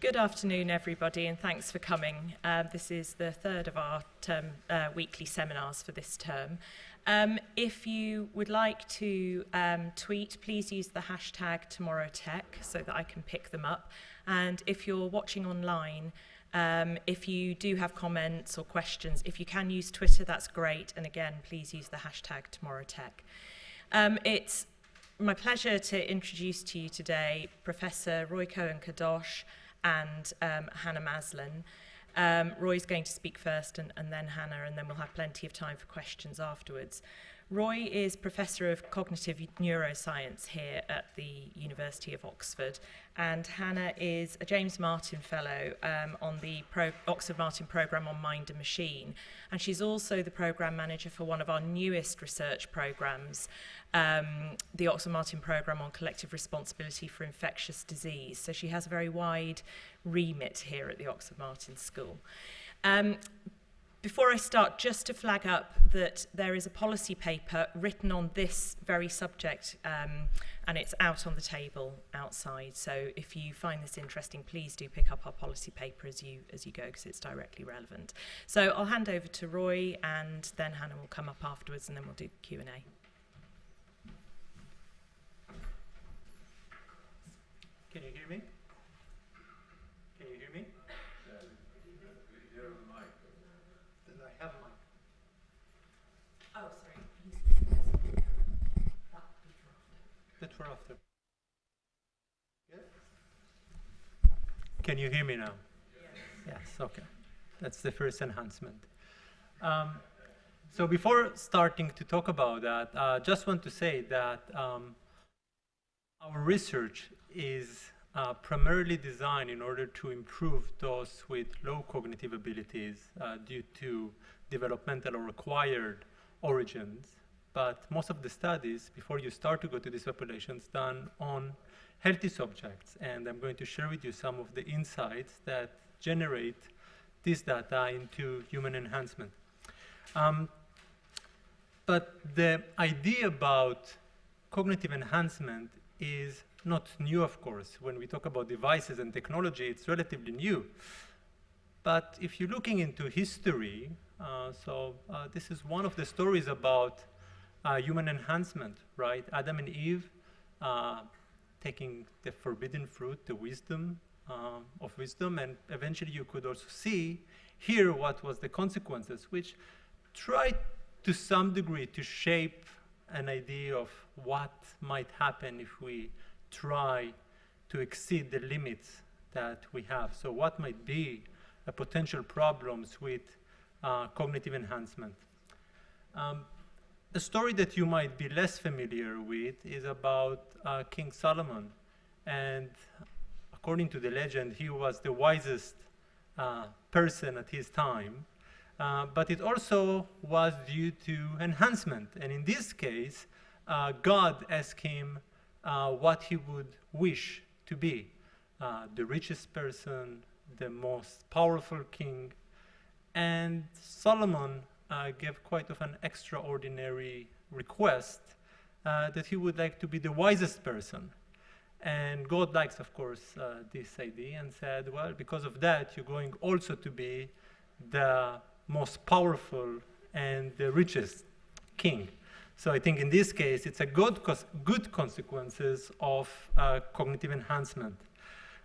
Good afternoon, everybody, and thanks for coming. This is the third of our weekly seminars for this term. If you would like to tweet, please use the hashtag #TomorrowTech so that I can pick them up. And if you're watching online, if you do have comments or questions, if you can use Twitter, that's great. And again, please use the hashtag #TomorrowTech. It's my pleasure to introduce to you today Professor Roi Cohen Kadosh and Hannah Maslen. Roy's going to speak first and then Hannah, and then we'll have plenty of time for questions afterwards. Roy is Professor of Cognitive Neuroscience here at the University of Oxford, and Hannah is a James Martin Fellow on the Oxford Martin Programme on Mind and Machine, and she's also the Programme Manager for one of our newest research programmes, the Oxford Martin Programme on Collective Responsibility for Infectious Disease. So she has a very wide remit here at the Oxford Martin School. Before I start, just to flag up that there is a policy paper written on this very subject, and it's out on the table outside. So if you find this interesting, please do pick up our policy paper as you go, because it's directly relevant. So I'll hand over to Roy, and then Hannah will come up afterwards, and then we'll do Q&A. Can you hear me? Can you hear me? I have a mic. Oh, sorry. That's for after. Yes? Can you hear me now? Yes, okay. That's the first enhancement. So before starting to talk about that, I just want to say that our research is primarily designed in order to improve those with low cognitive abilities due to developmental or acquired origins. But most of the studies, before you start to go to these populations, done on healthy subjects. And I'm going to share with you some of the insights that generate this data into human enhancement. But the idea about cognitive enhancement is not new, of course. When we talk about devices and technology, it's relatively new. But if you're looking into history, this is one of the stories about human enhancement, right? Adam and Eve taking the forbidden fruit, the wisdom of wisdom, and eventually you could also see here what was the consequences, which tried to some degree to shape an idea of what might happen if we try to exceed the limits that we have. So what might be potential problems with cognitive enhancement? A story that you might be less familiar with is about King Solomon. And according to the legend, he was the wisest person at his time. But it also was due to enhancement. And in this case, God asked him what he would wish to be. The richest person, the most powerful king. And Solomon gave quite of an extraordinary request that he would like to be the wisest person. And God likes, of course, this idea and said, well, because of that, you're going also to be the most powerful and the richest king. So I think in this case, it's a good consequences of cognitive enhancement.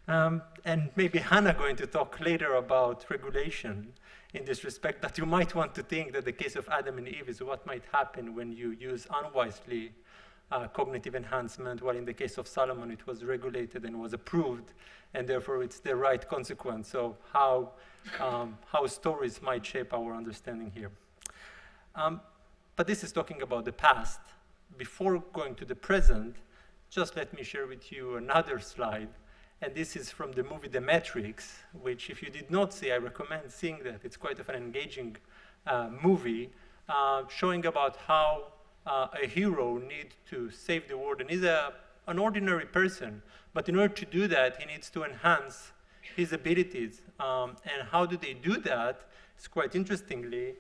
And maybe Hannah going to talk later about regulation in this respect, but you might want to think that the case of Adam and Eve is what might happen when you use unwisely cognitive enhancement, while in the case of Solomon, it was regulated and was approved, and therefore it's the right consequence of how stories might shape our understanding here. But this is talking about the past. Before going to the present, just let me share with you another slide. And this is from the movie The Matrix, which if you did not see, I recommend seeing that. It's quite of an engaging movie showing about how a hero needs to save the world. And he's an ordinary person, but in order to do that, he needs to enhance his abilities. And how do they do that? It's quite interestingly,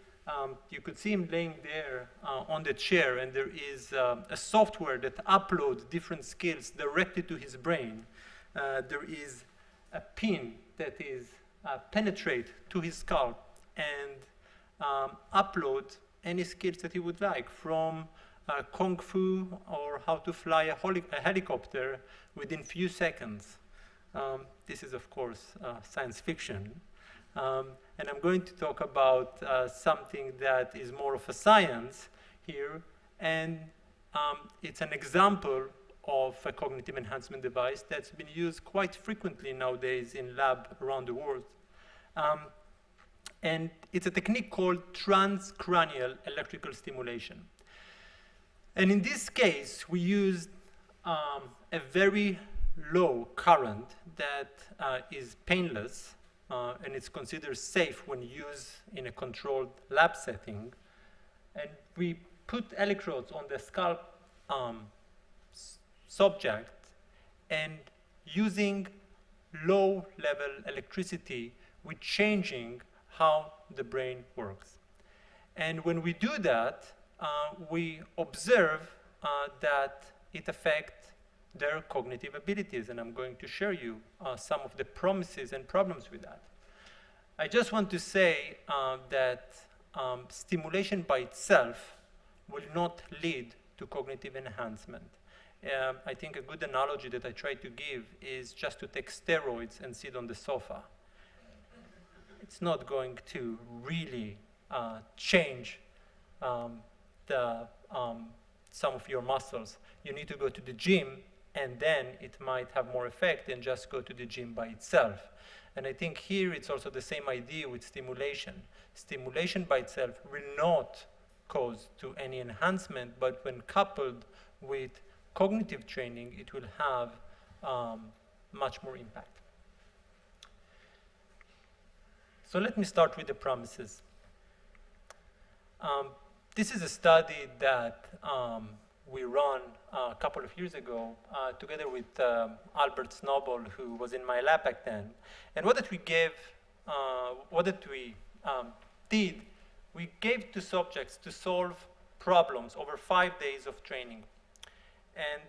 you could see him laying there on the chair, and there is a software that uploads different skills directly to his brain. There is a pin that is penetrate to his scalp and upload any skills that he would like, from Kung Fu or how to fly a helicopter within few seconds. This is, of course, science fiction. And I'm going to talk about something that is more of a science here, and it's an example of a cognitive enhancement device that's been used quite frequently nowadays in lab around the world. And it's a technique called transcranial electrical stimulation. And in this case, we used a very low current that is painless, and it's considered safe when used in a controlled lab setting. And we put electrodes on the scalp subject, and using low-level electricity, we're changing how the brain works. And when we do that, we observe that it affects their cognitive abilities, and I'm going to share you some of the promises and problems with that. I just want to say that stimulation by itself will not lead to cognitive enhancement. I think a good analogy that I try to give is just to take steroids and sit on the sofa. It's not going to really change some of your muscles. You need to go to the gym, and then it might have more effect than just go to the gym by itself. And I think here it's also the same idea with stimulation. Stimulation by itself will not cause to any enhancement, but when coupled with cognitive training, it will have much more impact. So let me start with the promises. This is a study that we ran a couple of years ago together with Albert Snowball, who was in my lab back then. And what we did, we gave to subjects to solve problems over 5 days of training. And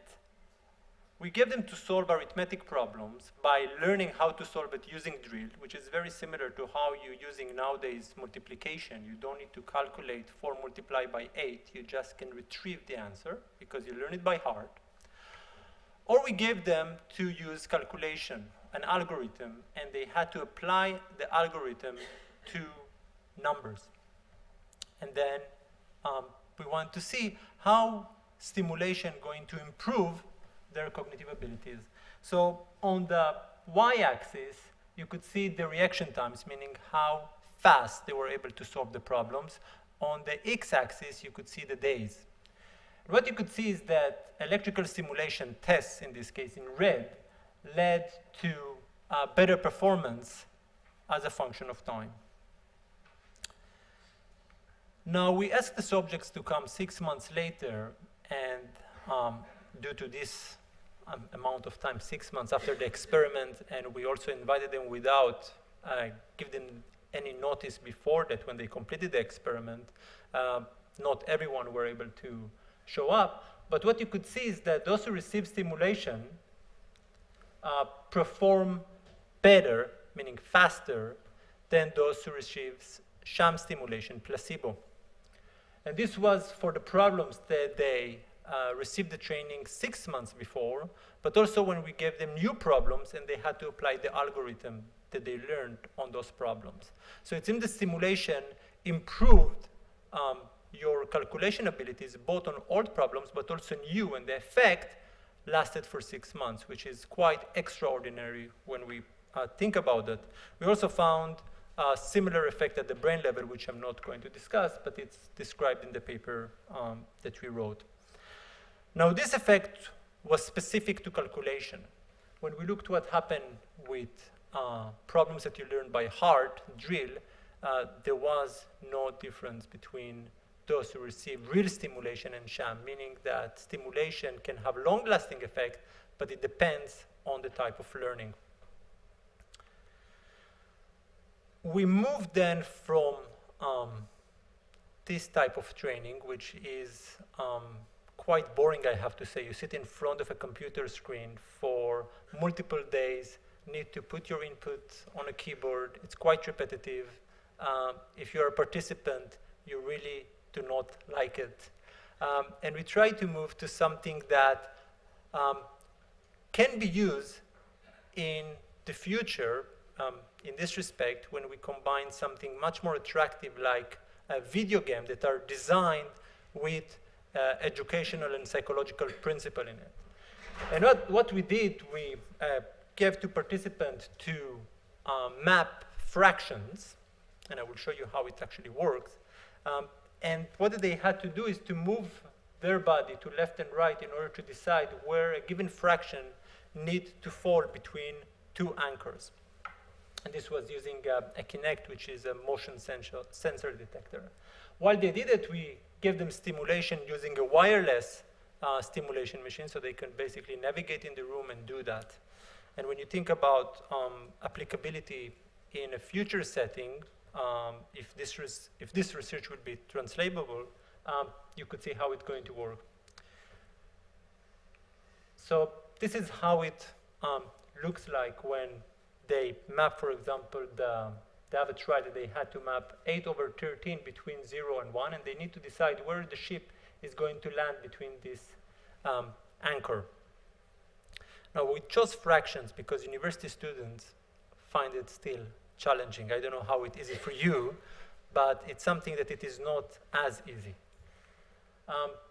we gave them to solve arithmetic problems by learning how to solve it using drill, which is very similar to how you're using nowadays multiplication. You don't need to calculate 4 multiplied by 8. You just can retrieve the answer because you learn it by heart. Or we gave them to use calculation, an algorithm, and they had to apply the algorithm to numbers. And then we want to see how stimulation going to improve their cognitive abilities. So on the y-axis, you could see the reaction times, meaning how fast they were able to solve the problems. On the x-axis, you could see the days. What you could see is that electrical stimulation tests, in this case in red, led to better performance as a function of time. Now, we asked the subjects to come 6 months later, and due to this amount of time, 6 months after the experiment, and we also invited them without giving them any notice before that when they completed the experiment. Not everyone were able to show up, but what you could see is that those who received stimulation perform better, meaning faster, than those who received sham stimulation, placebo. And this was for the problems that they received the training 6 months before, but also when we gave them new problems and they had to apply the algorithm that they learned on those problems. So it seems the stimulation improved your calculation abilities, both on old problems, but also new, and the effect lasted for 6 months, which is quite extraordinary when we think about it. We also found a similar effect at the brain level, which I'm not going to discuss, but it's described in the paper that we wrote. Now, this effect was specific to calculation. When we looked what happened with problems that you learn by heart, drill, there was no difference between those who receive real stimulation and sham, meaning that stimulation can have long-lasting effect, but it depends on the type of learning. We moved then from this type of training, which is quite boring, I have to say. You sit in front of a computer screen for multiple days, need to put your input on a keyboard. It's quite repetitive. If you're a participant, you really do not like it. And we try to move to something that can be used in the future, in this respect, when we combine something much more attractive like a video game that are designed with educational and psychological principle in it. And what we did, we gave to participants to map fractions, and I will show you how it actually works. And what they had to do is to move their body to left and right in order to decide where a given fraction need to fall between two anchors. And this was using a Kinect, which is a motion sensor detector. While they did it, we gave them stimulation using a wireless stimulation machine, so they can basically navigate in the room and do that. And when you think about applicability in a future setting, if this research would be translatable, you could see how it's going to work. So this is how it looks like when they map, for example, they have a trial that they had to map 8/13 between 0 and 1, and they need to decide where the ship is going to land between this anchor. Now, we chose fractions because university students find it still challenging. I don't know how it is for you, but it's something that it is not as easy.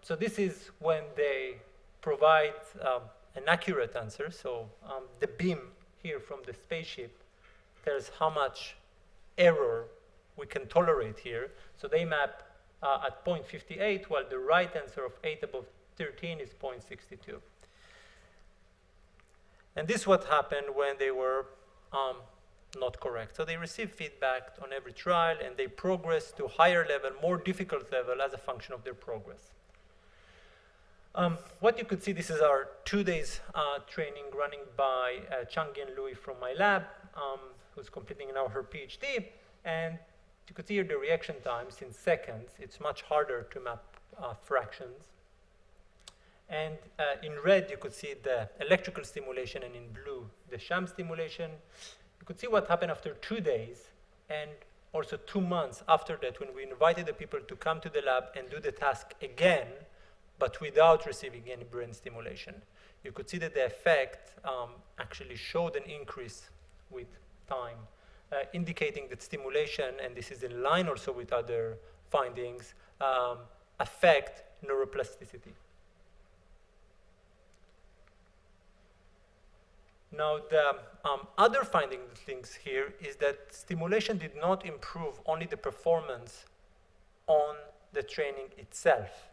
So this is when they provide an accurate answer. So the beam here from the spaceship tells how much error we can tolerate here. So they map at 0.58, while the right answer of 8/13 is 0.62. And this is what happened when they were not correct. So they received feedback on every trial, and they progress to higher level, more difficult level as a function of their progress. What you could see, this is our 2 days training running by Changyan Lui from my lab, who's completing now her PhD. And you could see here the reaction times in seconds. It's much harder to map fractions. And in red, you could see the electrical stimulation, and in blue, the sham stimulation. You could see what happened after 2 days, and also 2 months after that, when we invited the people to come to the lab and do the task again, but without receiving any brain stimulation. You could see that the effect actually showed an increase with time, indicating that stimulation, and this is in line also with other findings, affect neuroplasticity. Now, the other things here is that stimulation did not improve only the performance on the training itself.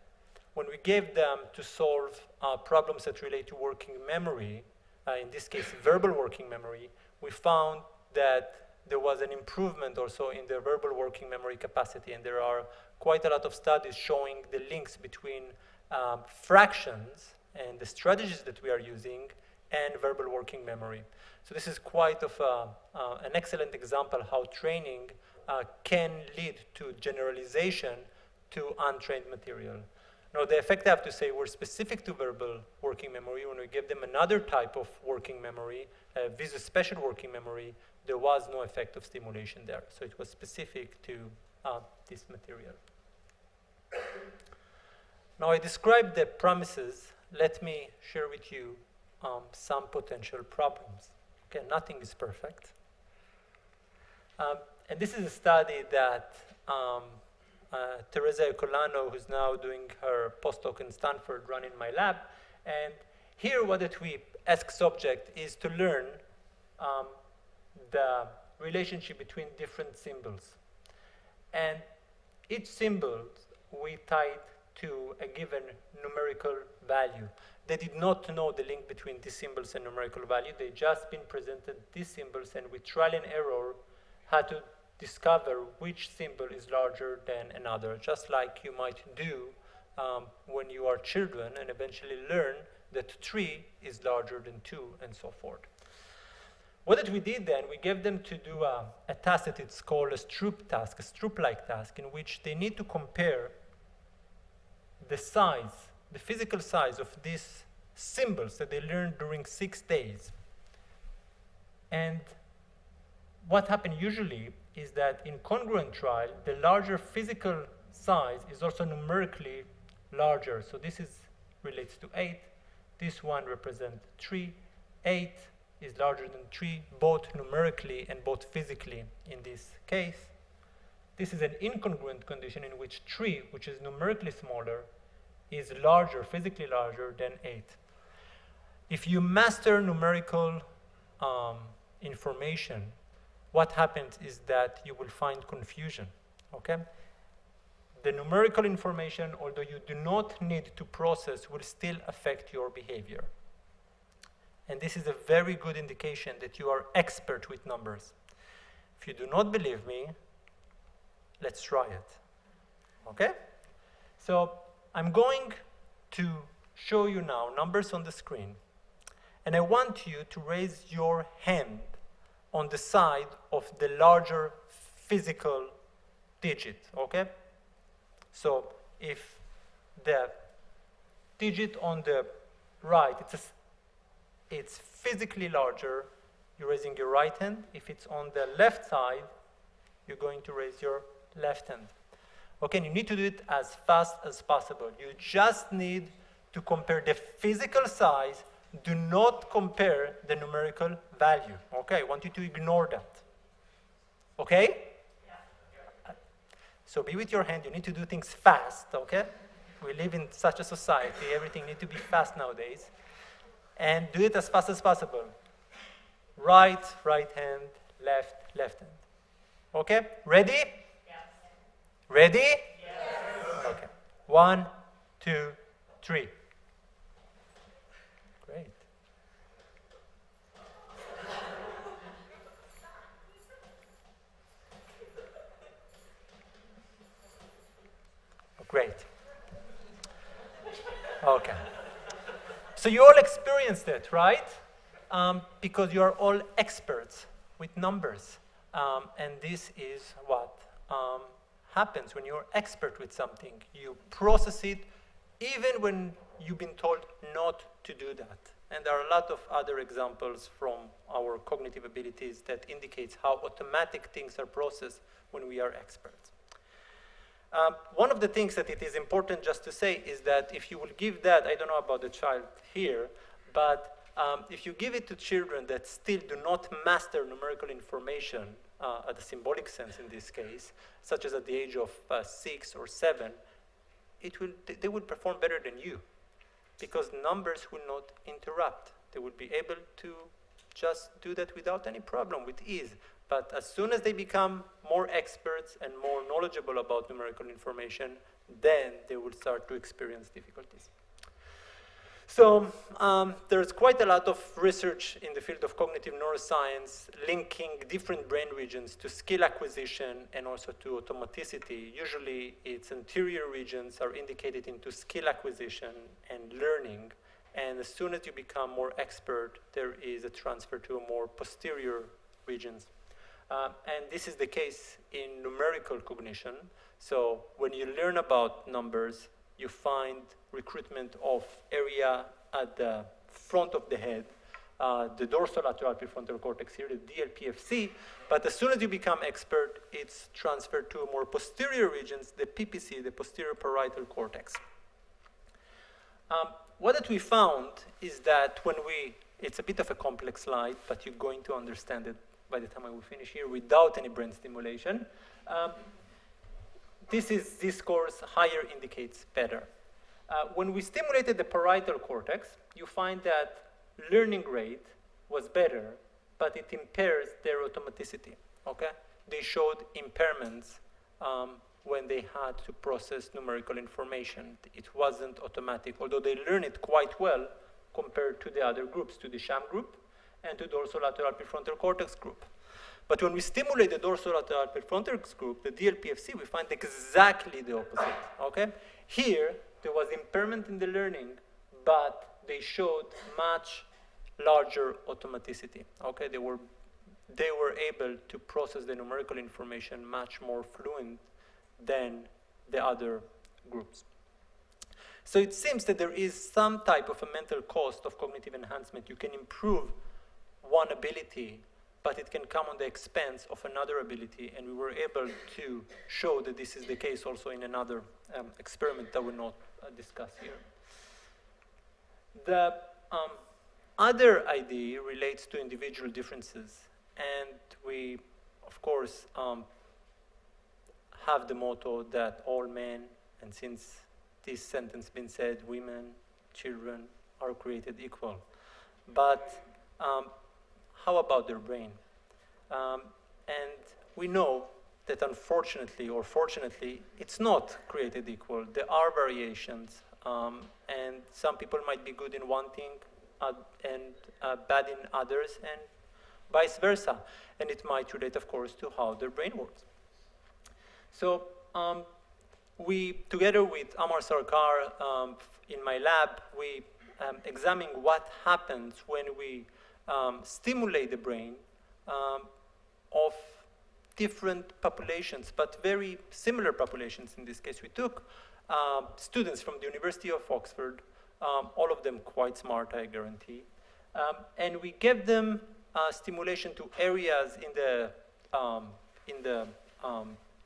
When we gave them to solve problems that relate to working memory, in this case, verbal working memory, we found that there was an improvement also in their verbal working memory capacity, and there are quite a lot of studies showing the links between fractions and the strategies that we are using and verbal working memory. So this is quite of an excellent example how training can lead to generalization to untrained material. Now, the effect, I have to say, were specific to verbal working memory. When we gave them another type of working memory, visual-spatial working memory, there was no effect of stimulation there. So it was specific to this material. Now, I described the promises. Let me share with you some potential problems. Okay, nothing is perfect. And this is a study that Teresa Ecolano, who's now doing her postdoc in Stanford, run in my lab. And here what that we ask subject is to learn the relationship between different symbols. And each symbol we tied to a given numerical value. They did not know the link between these symbols and numerical value. They just been presented these symbols, and with trial and error had to discover which symbol is larger than another, just like you might do when you are children and eventually learn that 3 is larger than 2 and so forth. What did we did then? We gave them to do a task that it's called a Stroop task, a Stroop-like task, in which they need to compare the size, the physical size of these symbols that they learned during 6 days And what happens usually is that in congruent trial, the larger physical size is also numerically larger. So this relates to 8. This one represents 3. 8 is larger than 3, both numerically and both physically in this case. This is an incongruent condition in which 3, which is numerically smaller, is larger, physically larger than 8. If you master numerical information, what happens is that you will find confusion, okay? The numerical information, although you do not need to process, will still affect your behavior. And this is a very good indication that you are expert with numbers. If you do not believe me, let's try it, okay? So I'm going to show you now numbers on the screen, and I want you to raise your hand on the side of the larger physical digit, okay? So if the digit on the right, it's physically larger, you're raising your right hand. If it's on the left side, you're going to raise your left hand. Okay, and you need to do it as fast as possible. You just need to compare the physical size. Do not compare the numerical value. Okay, I want you to ignore that. Okay? Yeah. So be with your hand. You need to do things fast, okay? We live in such a society. Everything needs to be fast nowadays. And do it as fast as possible. Right hand, left hand. Okay? Ready? Yes. Ready? Yes. Okay. 1, 2, 3. Great. Great. Okay. So you all experienced it, right? Because you are all experts with numbers. And this is what happens when you're expert with something. You process it even when you've been told not to do that. And there are a lot of other examples from our cognitive abilities that indicates how automatic things are processed when we are experts. One of the things that it is important just to say is that if you will give that, I don't know about the child here, but if you give it to children that still do not master numerical information, at the symbolic sense in this case, such as at the age of 6 or 7, they will perform better than you, because numbers will not interrupt. They will be able to just do that without any problem, with ease. But as soon as they become more experts and more knowledgeable about numerical information, then they will start to experience difficulties. So there's quite a lot of research in the field of cognitive neuroscience linking different brain regions to skill acquisition and also to automaticity. Usually its anterior regions are indicated into skill acquisition and learning. And as soon as you become more expert, there is a transfer to more posterior regions. And this is the case in numerical cognition. So when you learn about numbers, you find recruitment of area at the front of the head, the dorsolateral prefrontal cortex here, the DLPFC. But as soon as you become expert, it's transferred to more posterior regions, the PPC, the posterior parietal cortex. What we found is that it's a bit of a complex slide, but you're going to understand it by the time I will finish here without any brain stimulation. This course, higher indicates better. When we stimulated the parietal cortex, you find that learning rate was better, but it impairs their automaticity, okay? They showed impairments when they had to process numerical information. It wasn't automatic, although they learn it quite well compared to the other groups, to the sham group and to dorsolateral prefrontal cortex group. But when we stimulate the dorsolateral prefrontal cortex group, the DLPFC, we find exactly the opposite, okay? Here, there was impairment in the learning, but they showed much larger automaticity, okay? They were able to process the numerical information much more fluent than the other groups. So it seems that there is some type of a mental cost of cognitive enhancement. You can improve one ability but it can come on the expense of another ability, and we were able to show that this is the case also in another experiment that we'll not discuss here. The other idea relates to individual differences, and we, of course, have the motto that all men, and since this sentence been said, women, children are created equal. But how about their brain? And we know that unfortunately or fortunately, it's not created equal. There are variations, and some people might be good in one thing and bad in others, and vice versa. And it might relate, of course, to how their brain works. So we, together with Amar Sarkar in my lab, we examine what happens when we stimulate the brain of different populations, but very similar populations in this case. We took students from the University of Oxford, all of them quite smart, I guarantee, and we gave them stimulation to areas in the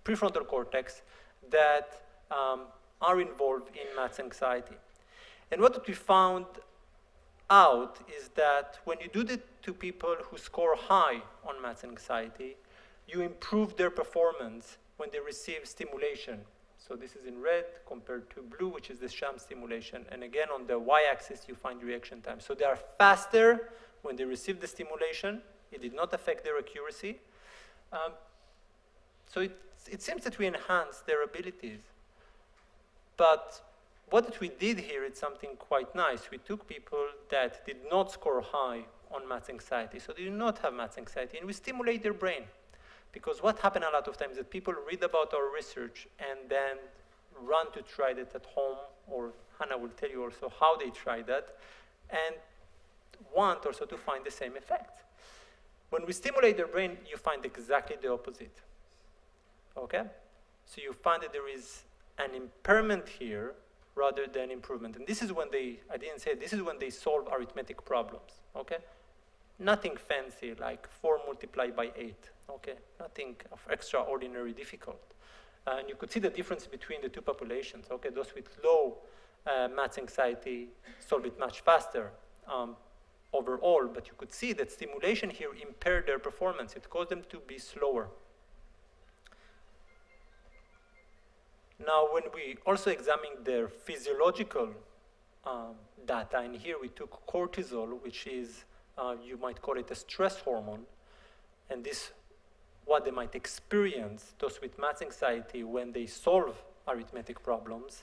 prefrontal cortex that are involved in maths anxiety. And what we found out is that when you do it to people who score high on maths anxiety, you improve their performance when they receive stimulation. So this is in red compared to blue, which is the sham stimulation. And again, on the y-axis, you find reaction time. So they are faster when they receive the stimulation. It did not affect their accuracy. So it seems that we enhance their abilities. But what we did here is something quite nice. We took people that did not score high on maths anxiety, so they do not have maths anxiety, and we stimulate their brain. Because what happened a lot of times is that people read about our research and then run to try that at home, or Hannah will tell you also how they try that, and want also to find the same effect. When we stimulate their brain, you find exactly the opposite. Okay? So you find that there is an impairment here rather than improvement. And this is when I didn't say, this is when they solve arithmetic problems. Okay? Nothing fancy like 4 multiplied by 8. Okay? Nothing of extraordinary difficult. And you could see the difference between the two populations. Okay? Those with low maths anxiety solve it much faster overall, but you could see that stimulation here impaired their performance. It caused them to be slower. Now, when we also examined their physiological data, and here we took cortisol, which is, you might call it a stress hormone, and this, what they might experience, those with maths anxiety, when they solve arithmetic problems,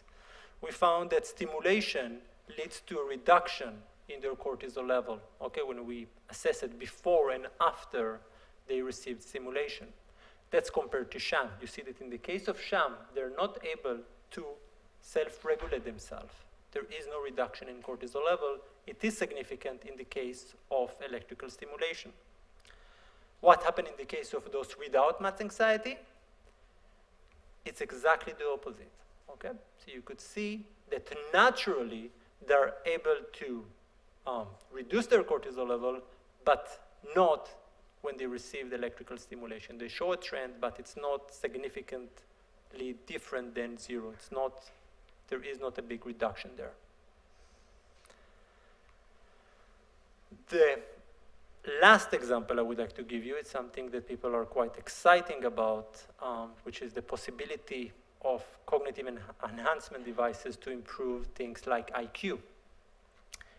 we found that stimulation leads to a reduction in their cortisol level, okay, when we assess it before and after they received stimulation. That's compared to sham. You see that in the case of sham, they're not able to self-regulate themselves. There is no reduction in cortisol level. It is significant in the case of electrical stimulation. What happened in the case of those without maths anxiety? It's exactly the opposite, okay? So you could see that naturally they're able to reduce their cortisol level, but not when they receive the electrical stimulation. They show a trend, but it's not significantly different than 0. It's not, there is not a big reduction there. The last example I would like to give you is something that people are quite exciting about, which is the possibility of cognitive enhancement devices to improve things like IQ.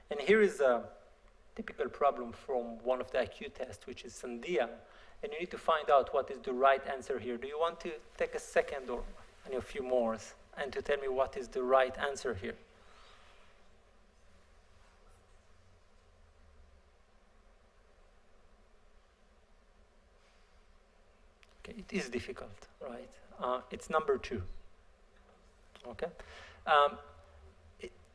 And here is a typical problem from one of the IQ tests, which is Sandia, and you need to find out what is the right answer here. Do you want to take a second or a few more and to tell me what is the right answer here? Okay, it is difficult, right? It's number 2. Okay.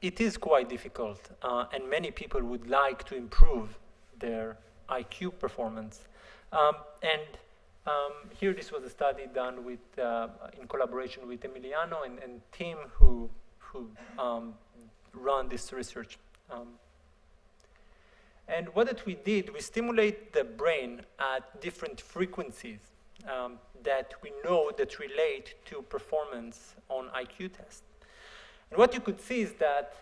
It is quite difficult, and many people would like to improve their IQ performance. Here, this was a study done with, in collaboration with Emiliano and team who run this research. And what that we did, we stimulate the brain at different frequencies that we know that relate to performance on IQ tests. And what you could see is that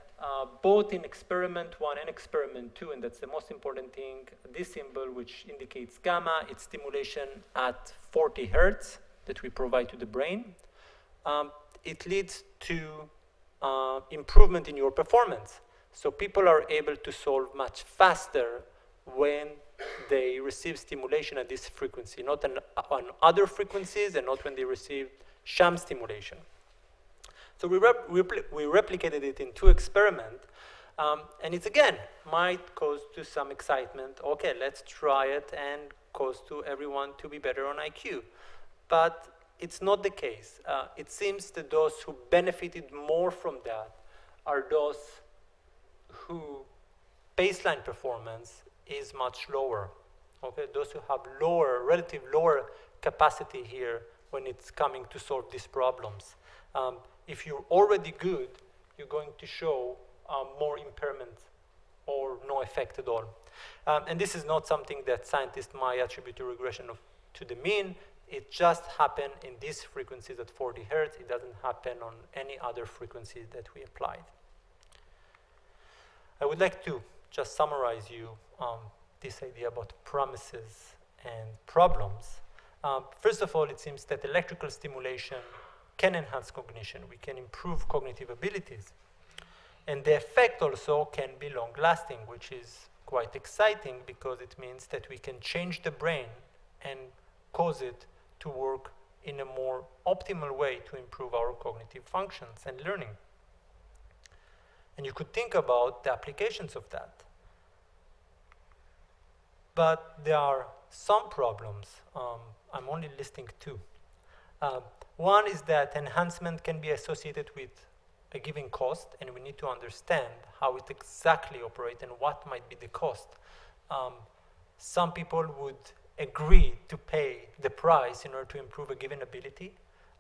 both in experiment 1 and experiment 2, and that's the most important thing, this symbol which indicates gamma, it's stimulation at 40 hertz that we provide to the brain. It leads to improvement in your performance. So people are able to solve much faster when they receive stimulation at this frequency, not on other frequencies and not when they receive sham stimulation. So we replicated it in 2 experiments, and it's again might cause to some excitement. Okay, let's try it and cause to everyone to be better on IQ. But it's not the case. It seems that those who benefited more from that are those who baseline performance is much lower. Okay, those who have relative lower capacity here when it's coming to solve these problems. If you're already good, you're going to show more impairment or no effect at all. And this is not something that scientists might attribute to regression to the mean. It just happened in these frequencies at 40 hertz. It doesn't happen on any other frequencies that we applied. I would like to just summarize you this idea about promises and problems. First of all, it seems that electrical stimulation can enhance cognition. We can improve cognitive abilities. And the effect also can be long-lasting, which is quite exciting because it means that we can change the brain and cause it to work in a more optimal way to improve our cognitive functions and learning. And you could think about the applications of that. But there are some problems. I'm only listing 2. One is that enhancement can be associated with a given cost, and we need to understand how it exactly operates and what might be the cost. Some people would agree to pay the price in order to improve a given ability.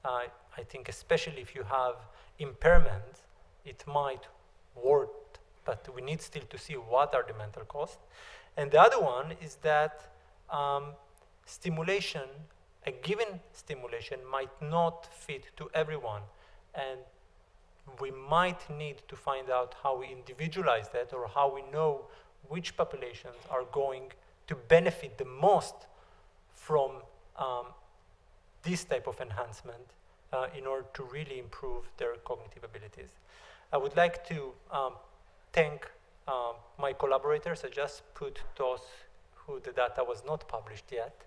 I think especially if you have impairment, it might work, but we need still to see what are the mental costs. And the other one is that stimulation, a given stimulation might not fit to everyone. And we might need to find out how we individualize that or how we know which populations are going to benefit the most from this type of enhancement in order to really improve their cognitive abilities. I would like to thank my collaborators. I just put those who the data was not published yet,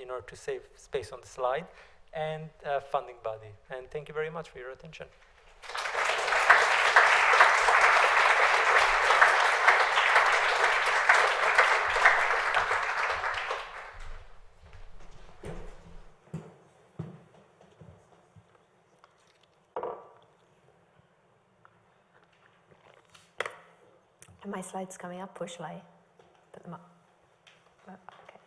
in order to save space on the slide, and funding body. And thank you very much for your attention. Are my slides coming up, or shall I put them up? Oh, okay.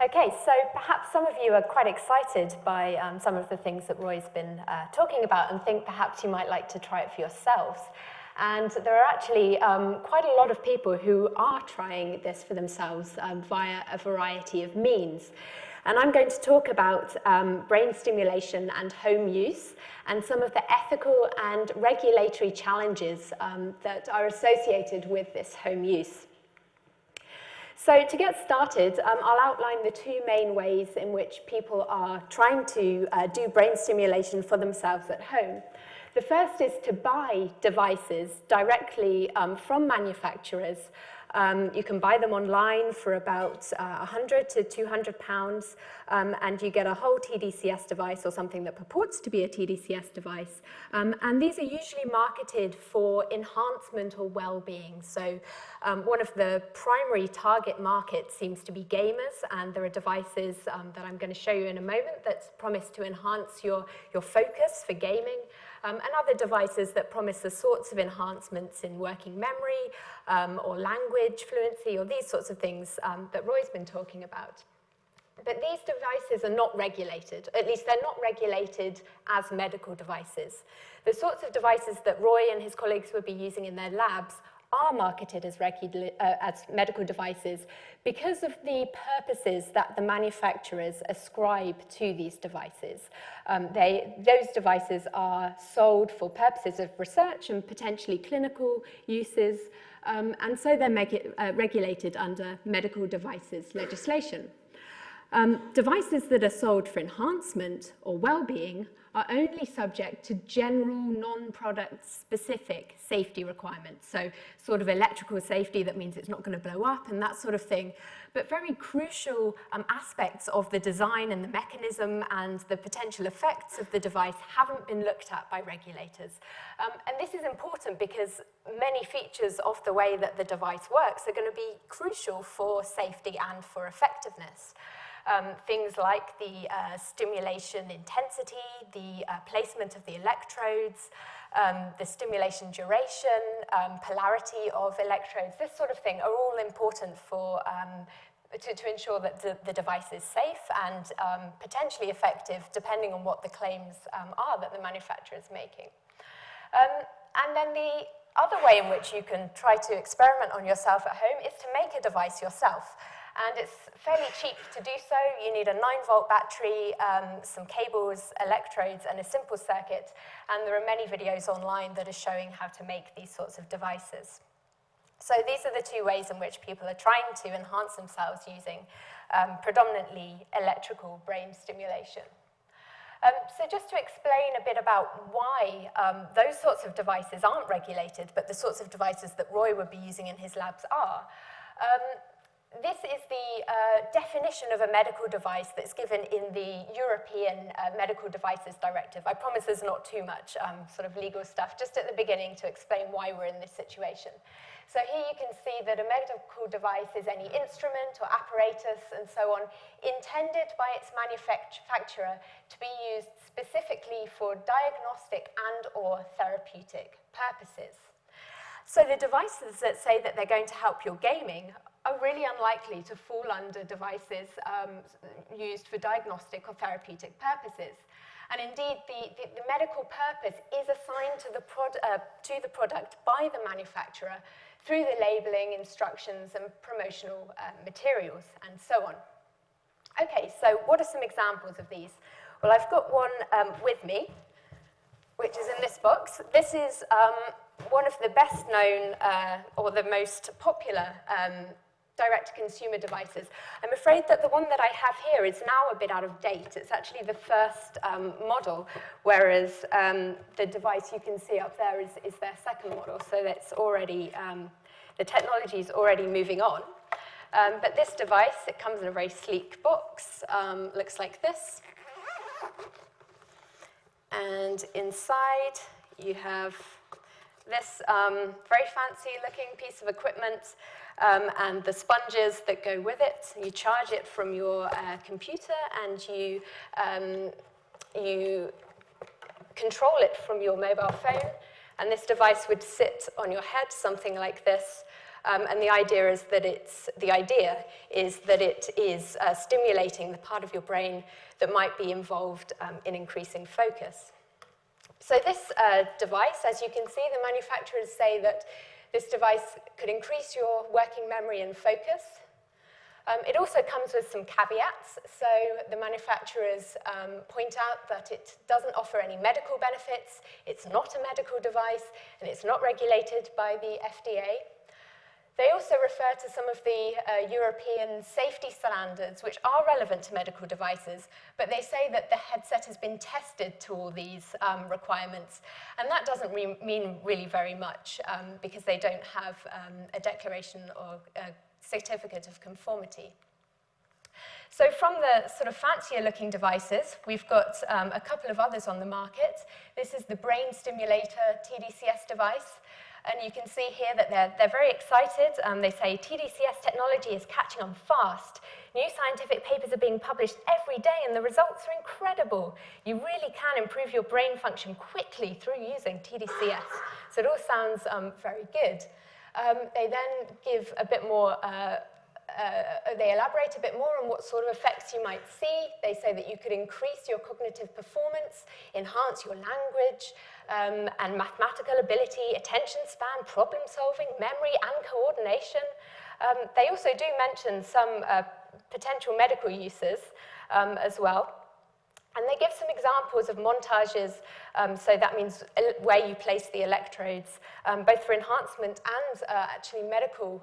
Okay, so perhaps some of you are quite excited by some of the things that Roy's been talking about and think perhaps you might like to try it for yourselves. And there are actually quite a lot of people who are trying this for themselves via a variety of means. And I'm going to talk about brain stimulation and home use and some of the ethical and regulatory challenges that are associated with this home use. So to get started, I'll outline the 2 main ways in which people are trying to do brain stimulation for themselves at home. The first is to buy devices directly from manufacturers. You can buy them online for about £100 to £200, and you get a whole TDCS device or something that purports to be a TDCS device. And these are usually marketed for enhancement or well-being. So one of the primary target markets seems to be gamers, and there are devices that I'm going to show you in a moment that promise to enhance your focus for gaming. and other devices that promise the sorts of enhancements in working memory or language fluency or these sorts of things that Roy's been talking about. But these devices are not regulated, at least they're not regulated as medical devices. The sorts of devices that Roy and his colleagues would be using in their labs are marketed as medical devices because of the purposes that the manufacturers ascribe to these devices. Those devices are sold for purposes of research and potentially clinical uses, and so they're regulated under medical devices legislation. Devices that are sold for enhancement or well-being are only subject to general non-product specific safety requirements. So sort of electrical safety, that means it's not going to blow up and that sort of thing. But very crucial aspects of the design and the mechanism and the potential effects of the device haven't been looked at by regulators. And this is important because many features of the way that the device works are going to be crucial for safety and for effectiveness. Things like the stimulation intensity, the placement of the electrodes, the stimulation duration, polarity of electrodes, this sort of thing are all important for, to ensure that the device is safe and potentially effective depending on what the claims are that the manufacturer is making. And then the other way in which you can try to experiment on yourself at home is to make a device yourself. And it's fairly cheap to do so. You need a 9-volt battery, some cables, electrodes, and a simple circuit. And there are many videos online that are showing how to make these sorts of devices. So these are the two ways in which people are trying to enhance themselves using predominantly electrical brain stimulation. So just to explain a bit about why those sorts of devices aren't regulated, but the sorts of devices that Roy would be using in his labs are, this is the definition of a medical device that's given in the European Medical Devices Directive. I promise there's not too much sort of legal stuff, just at the beginning to explain why we're in this situation. So here you can see that a medical device is any instrument or apparatus and so on intended by its manufacturer to be used specifically for diagnostic and or therapeutic purposes. So the devices that say that they're going to help your gaming are really unlikely to fall under devices used for diagnostic or therapeutic purposes. And indeed, the medical purpose is assigned to the product by the manufacturer through the labeling, instructions, and promotional materials, and so on. Okay, so what are some examples of these? Well, I've got one with me, which is in this box. This is one of the best known or the most popular direct-to-consumer devices. I'm afraid that the one that I have here is now a bit out of date. It's actually the first model, whereas the device you can see up there is their second model, so that's already, the technology is already moving on. But this device, it comes in a very sleek box, looks like this. And inside you have this very fancy looking piece of equipment and the sponges that go with it. You charge it from your computer and you control it from your mobile phone. And this device would sit on your head, something like this. And the idea is that it is stimulating the part of your brain that might be involved in increasing focus. So this device, as you can see, the manufacturers say that this device could increase your working memory and focus. It also comes with some caveats. So the manufacturers point out that it doesn't offer any medical benefits, it's not a medical device, and it's not regulated by the FDA. They also refer to some of the European safety standards, which are relevant to medical devices, but they say that the headset has been tested to all these requirements, and that doesn't mean really very much because they don't have a declaration or a certificate of conformity. So from the sort of fancier looking devices, we've got a couple of others on the market. This is the brain stimulator TDCS device. And you can see here that they're very excited. They say TDCS technology is catching on fast. New scientific papers are being published every day, and the results are incredible. You really can improve your brain function quickly through using TDCS. So it all sounds very good. They then give a bit more, they elaborate a bit more on what sort of effects you might see. They say that you could increase your cognitive performance, enhance your language, and mathematical ability, attention span, problem solving, memory, and coordination. They also do mention some potential medical uses as well. And they give some examples of montages, so that means where you place the electrodes, both for enhancement and actually medical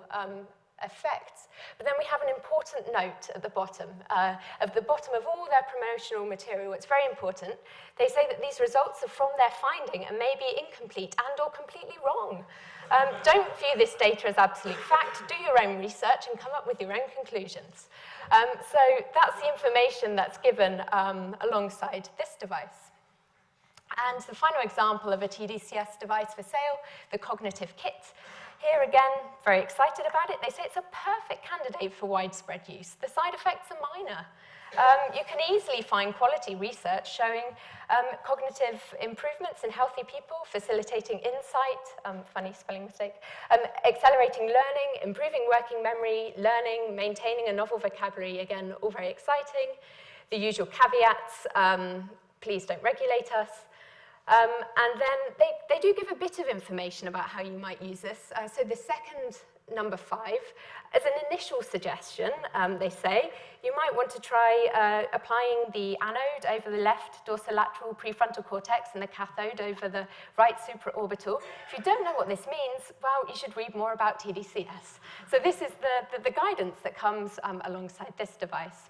effects. But then we have an important note at the bottom of all their promotional material. It's very important. They say that these results are from their finding and may be incomplete and or completely wrong. Don't view this data as absolute fact. Do your own research and come up with your own conclusions. So that's the information that's given alongside this device. And the final example of a TDCS device for sale, the Cognitive Kit. Here again, very excited about it. They say it's a perfect candidate for widespread use. The side effects are minor. You can easily find quality research showing cognitive improvements in healthy people, facilitating insight, funny spelling mistake, accelerating learning, improving working memory, learning, maintaining a novel vocabulary, again, all very exciting. The usual caveats, please don't regulate us. And then they do give a bit of information about how you might use this. So the second, number 5, as an initial suggestion, they say, you might want to try applying the anode over the left dorsolateral prefrontal cortex and the cathode over the right supraorbital. If you don't know what this means, well, you should read more about TDCS. So this is the guidance that comes alongside this device.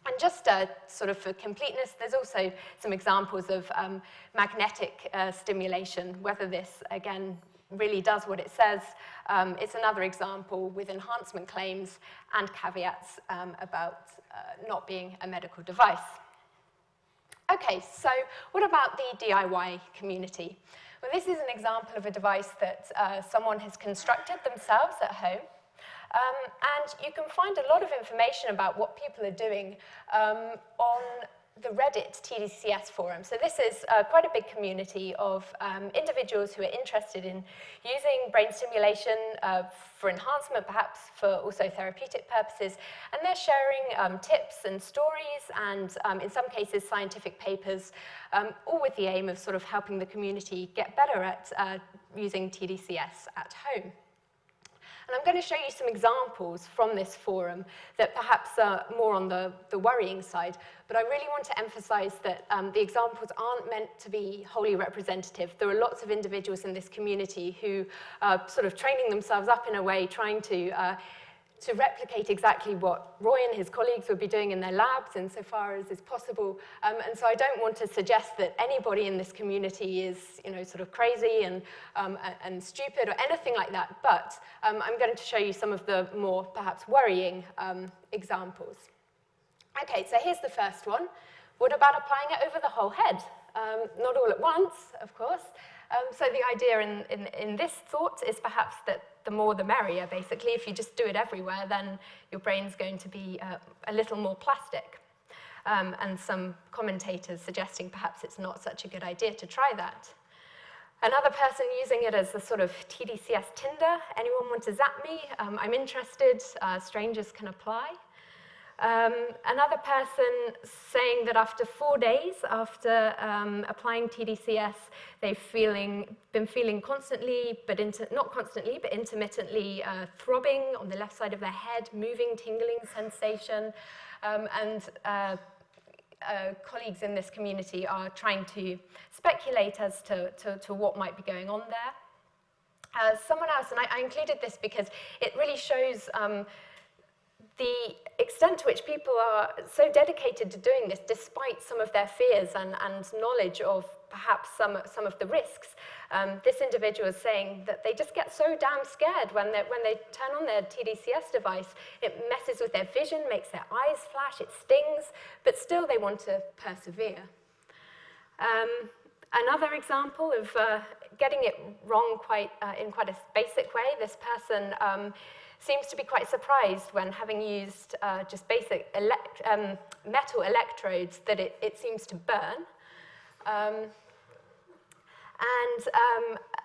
And just sort of for completeness, there's also some examples of magnetic stimulation, whether this, again, really does what it says. It's another example with enhancement claims and caveats about not being a medical device. Okay, so what about the DIY community? Well, this is an example of a device that someone has constructed themselves at home. And you can find a lot of information about what people are doing on the Reddit TDCS forum. So this is quite a big community of individuals who are interested in using brain stimulation for enhancement, perhaps for also therapeutic purposes. And they're sharing tips and stories and, in some cases, scientific papers, all with the aim of sort of helping the community get better at using TDCS at home. And I'm going to show you some examples from this forum that perhaps are more on the worrying side, but I really want to emphasize that the examples aren't meant to be wholly representative. There are lots of individuals in this community who are sort of training themselves up in a way, trying to replicate exactly what Roi and his colleagues would be doing in their labs insofar as is possible. And so I don't want to suggest that anybody in this community is, sort of crazy and stupid or anything like that, but I'm going to show you some of the more perhaps worrying examples. Okay, so here's the first one. What about applying it over the whole head? Not all at once, of course. So the idea in this thought is perhaps that the more the merrier, basically. If you just do it everywhere, then your brain's going to be a little more plastic. And some commentators suggesting perhaps it's not such a good idea to try that. Another person using it as a sort of TDCS Tinder. Anyone want to zap me? I'm interested. Strangers can apply. Another person saying that after 4 days after applying TDCS, they've been feeling constantly, but not constantly, but intermittently throbbing on the left side of their head, moving, tingling sensation, and colleagues in this community are trying to speculate as to what might be going on there. Someone else, and I included this because it really shows the extent to which people are so dedicated to doing this, despite some of their fears and knowledge of perhaps some of the risks. This individual is saying that they just get so damn scared when they turn on their TDCS device. It messes with their vision, makes their eyes flash, it stings, but still they want to persevere. Another example of getting it wrong in quite a basic way. This person seems to be quite surprised when, having used just basic metal electrodes, that it seems to burn.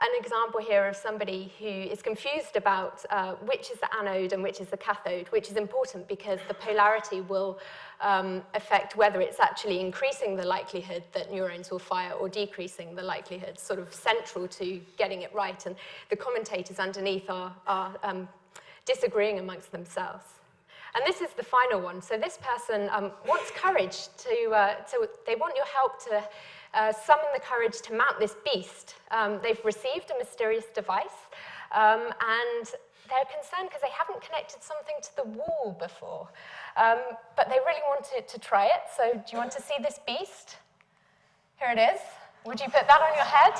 An example here of somebody who is confused about which is the anode and which is the cathode, which is important because the polarity will affect whether it's actually increasing the likelihood that neurons will fire or decreasing the likelihood, sort of central to getting it right. And the commentators underneath are disagreeing amongst themselves. And this is the final one. So this person wants courage they want your help to summon the courage to mount this beast. They've received a mysterious device, and they're concerned because they haven't connected something to the wall before. But they really wanted to try it. So do you want to see this beast? Here it is. Would you put that on your head?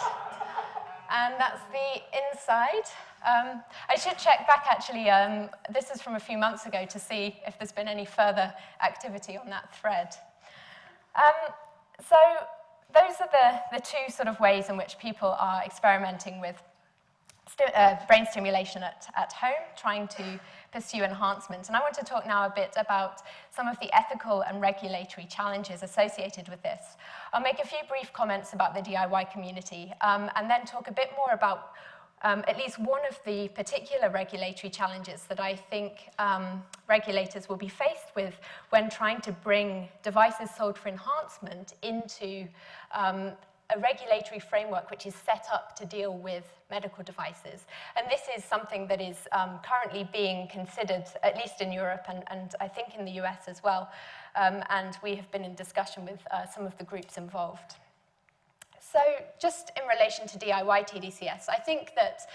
And that's the inside. I should check back, actually. This is from a few months ago to see if there's been any further activity on that thread. So those are the two sort of ways in which people are experimenting with brain stimulation at home, trying to pursue enhancement. And I want to talk now a bit about some of the ethical and regulatory challenges associated with this. I'll make a few brief comments about the DIY community, and then talk a bit more about at least one of the particular regulatory challenges that I think regulators will be faced with when trying to bring devices sold for enhancement into a regulatory framework which is set up to deal with medical devices. And this is something that is currently being considered, at least in Europe and I think in the US as well. And we have been in discussion with some of the groups involved. So just in relation to DIY TDCS, I think that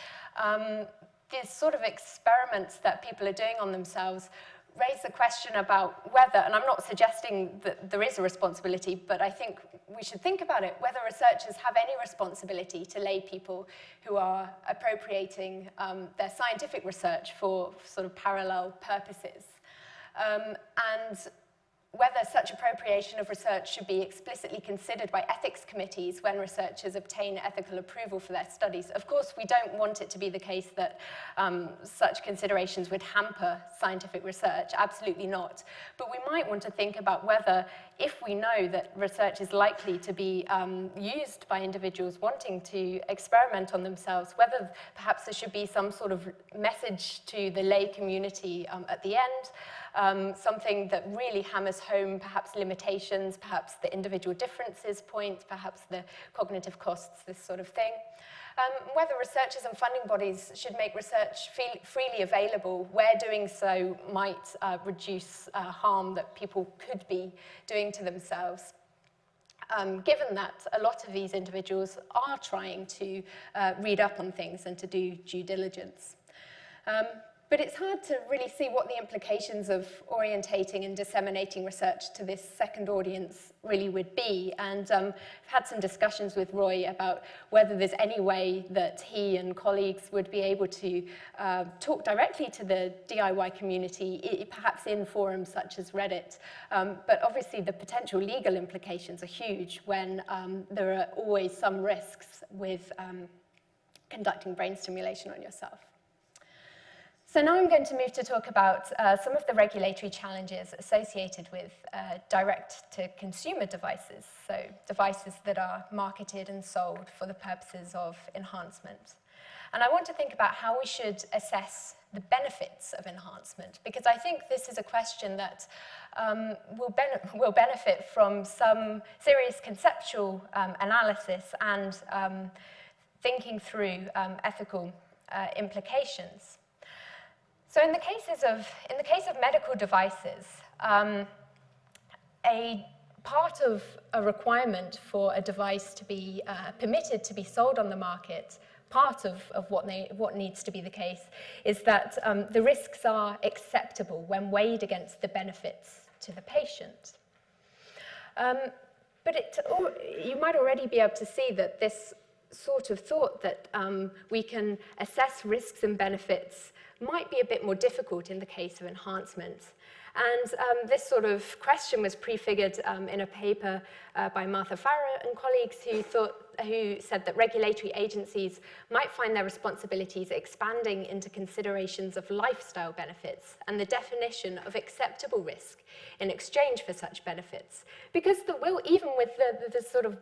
these sort of experiments that people are doing on themselves raise the question about whether, and I'm not suggesting that there is a responsibility, but I think we should think about it, whether researchers have any responsibility to lay people who are appropriating their scientific research for sort of parallel purposes. And whether such appropriation of research should be explicitly considered by ethics committees when researchers obtain ethical approval for their studies. Of course, we don't want it to be the case that such considerations would hamper scientific research, absolutely not. But we might want to think about whether, if we know that research is likely to be used by individuals wanting to experiment on themselves, whether perhaps there should be some sort of message to the lay community at the end, something that really hammers home perhaps limitations, perhaps the individual differences point, perhaps the cognitive costs, this sort of thing. Whether researchers and funding bodies should make research freely available, where doing so might reduce harm that people could be doing to themselves. Given that a lot of these individuals are trying to read up on things and to do due diligence. But it's hard to really see what the implications of orientating and disseminating research to this second audience really would be. And I've had some discussions with Roi about whether there's any way that he and colleagues would be able to talk directly to the DIY community, perhaps in forums such as Reddit. But obviously the potential legal implications are huge when there are always some risks with conducting brain stimulation on yourself. So now I'm going to move to talk about some of the regulatory challenges associated with direct-to-consumer devices, so devices that are marketed and sold for the purposes of enhancement. And I want to think about how we should assess the benefits of enhancement, because I think this is a question that will benefit from some serious conceptual analysis and thinking through ethical implications. So in the case of medical devices, a part of a requirement for a device to be permitted to be sold on the market, part of what needs to be the case, is that the risks are acceptable when weighed against the benefits to the patient. But you might already be able to see that this sort of thought that we can assess risks and benefits might be a bit more difficult in the case of enhancement. And this sort of question was prefigured in a paper by Martha Farrer and colleagues who said that regulatory agencies might find their responsibilities expanding into considerations of lifestyle benefits and the definition of acceptable risk in exchange for such benefits. Because there will, even with the sort of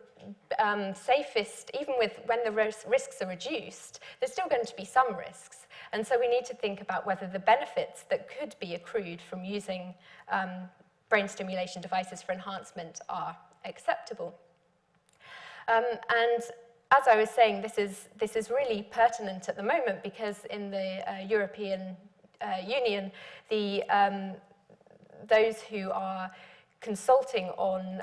safest, even with when the risks are reduced, there's still going to be some risks. And so we need to think about whether the benefits that could be accrued from using brain stimulation devices for enhancement are acceptable. And as I was saying, this is really pertinent at the moment because in the European Union, those who are consulting on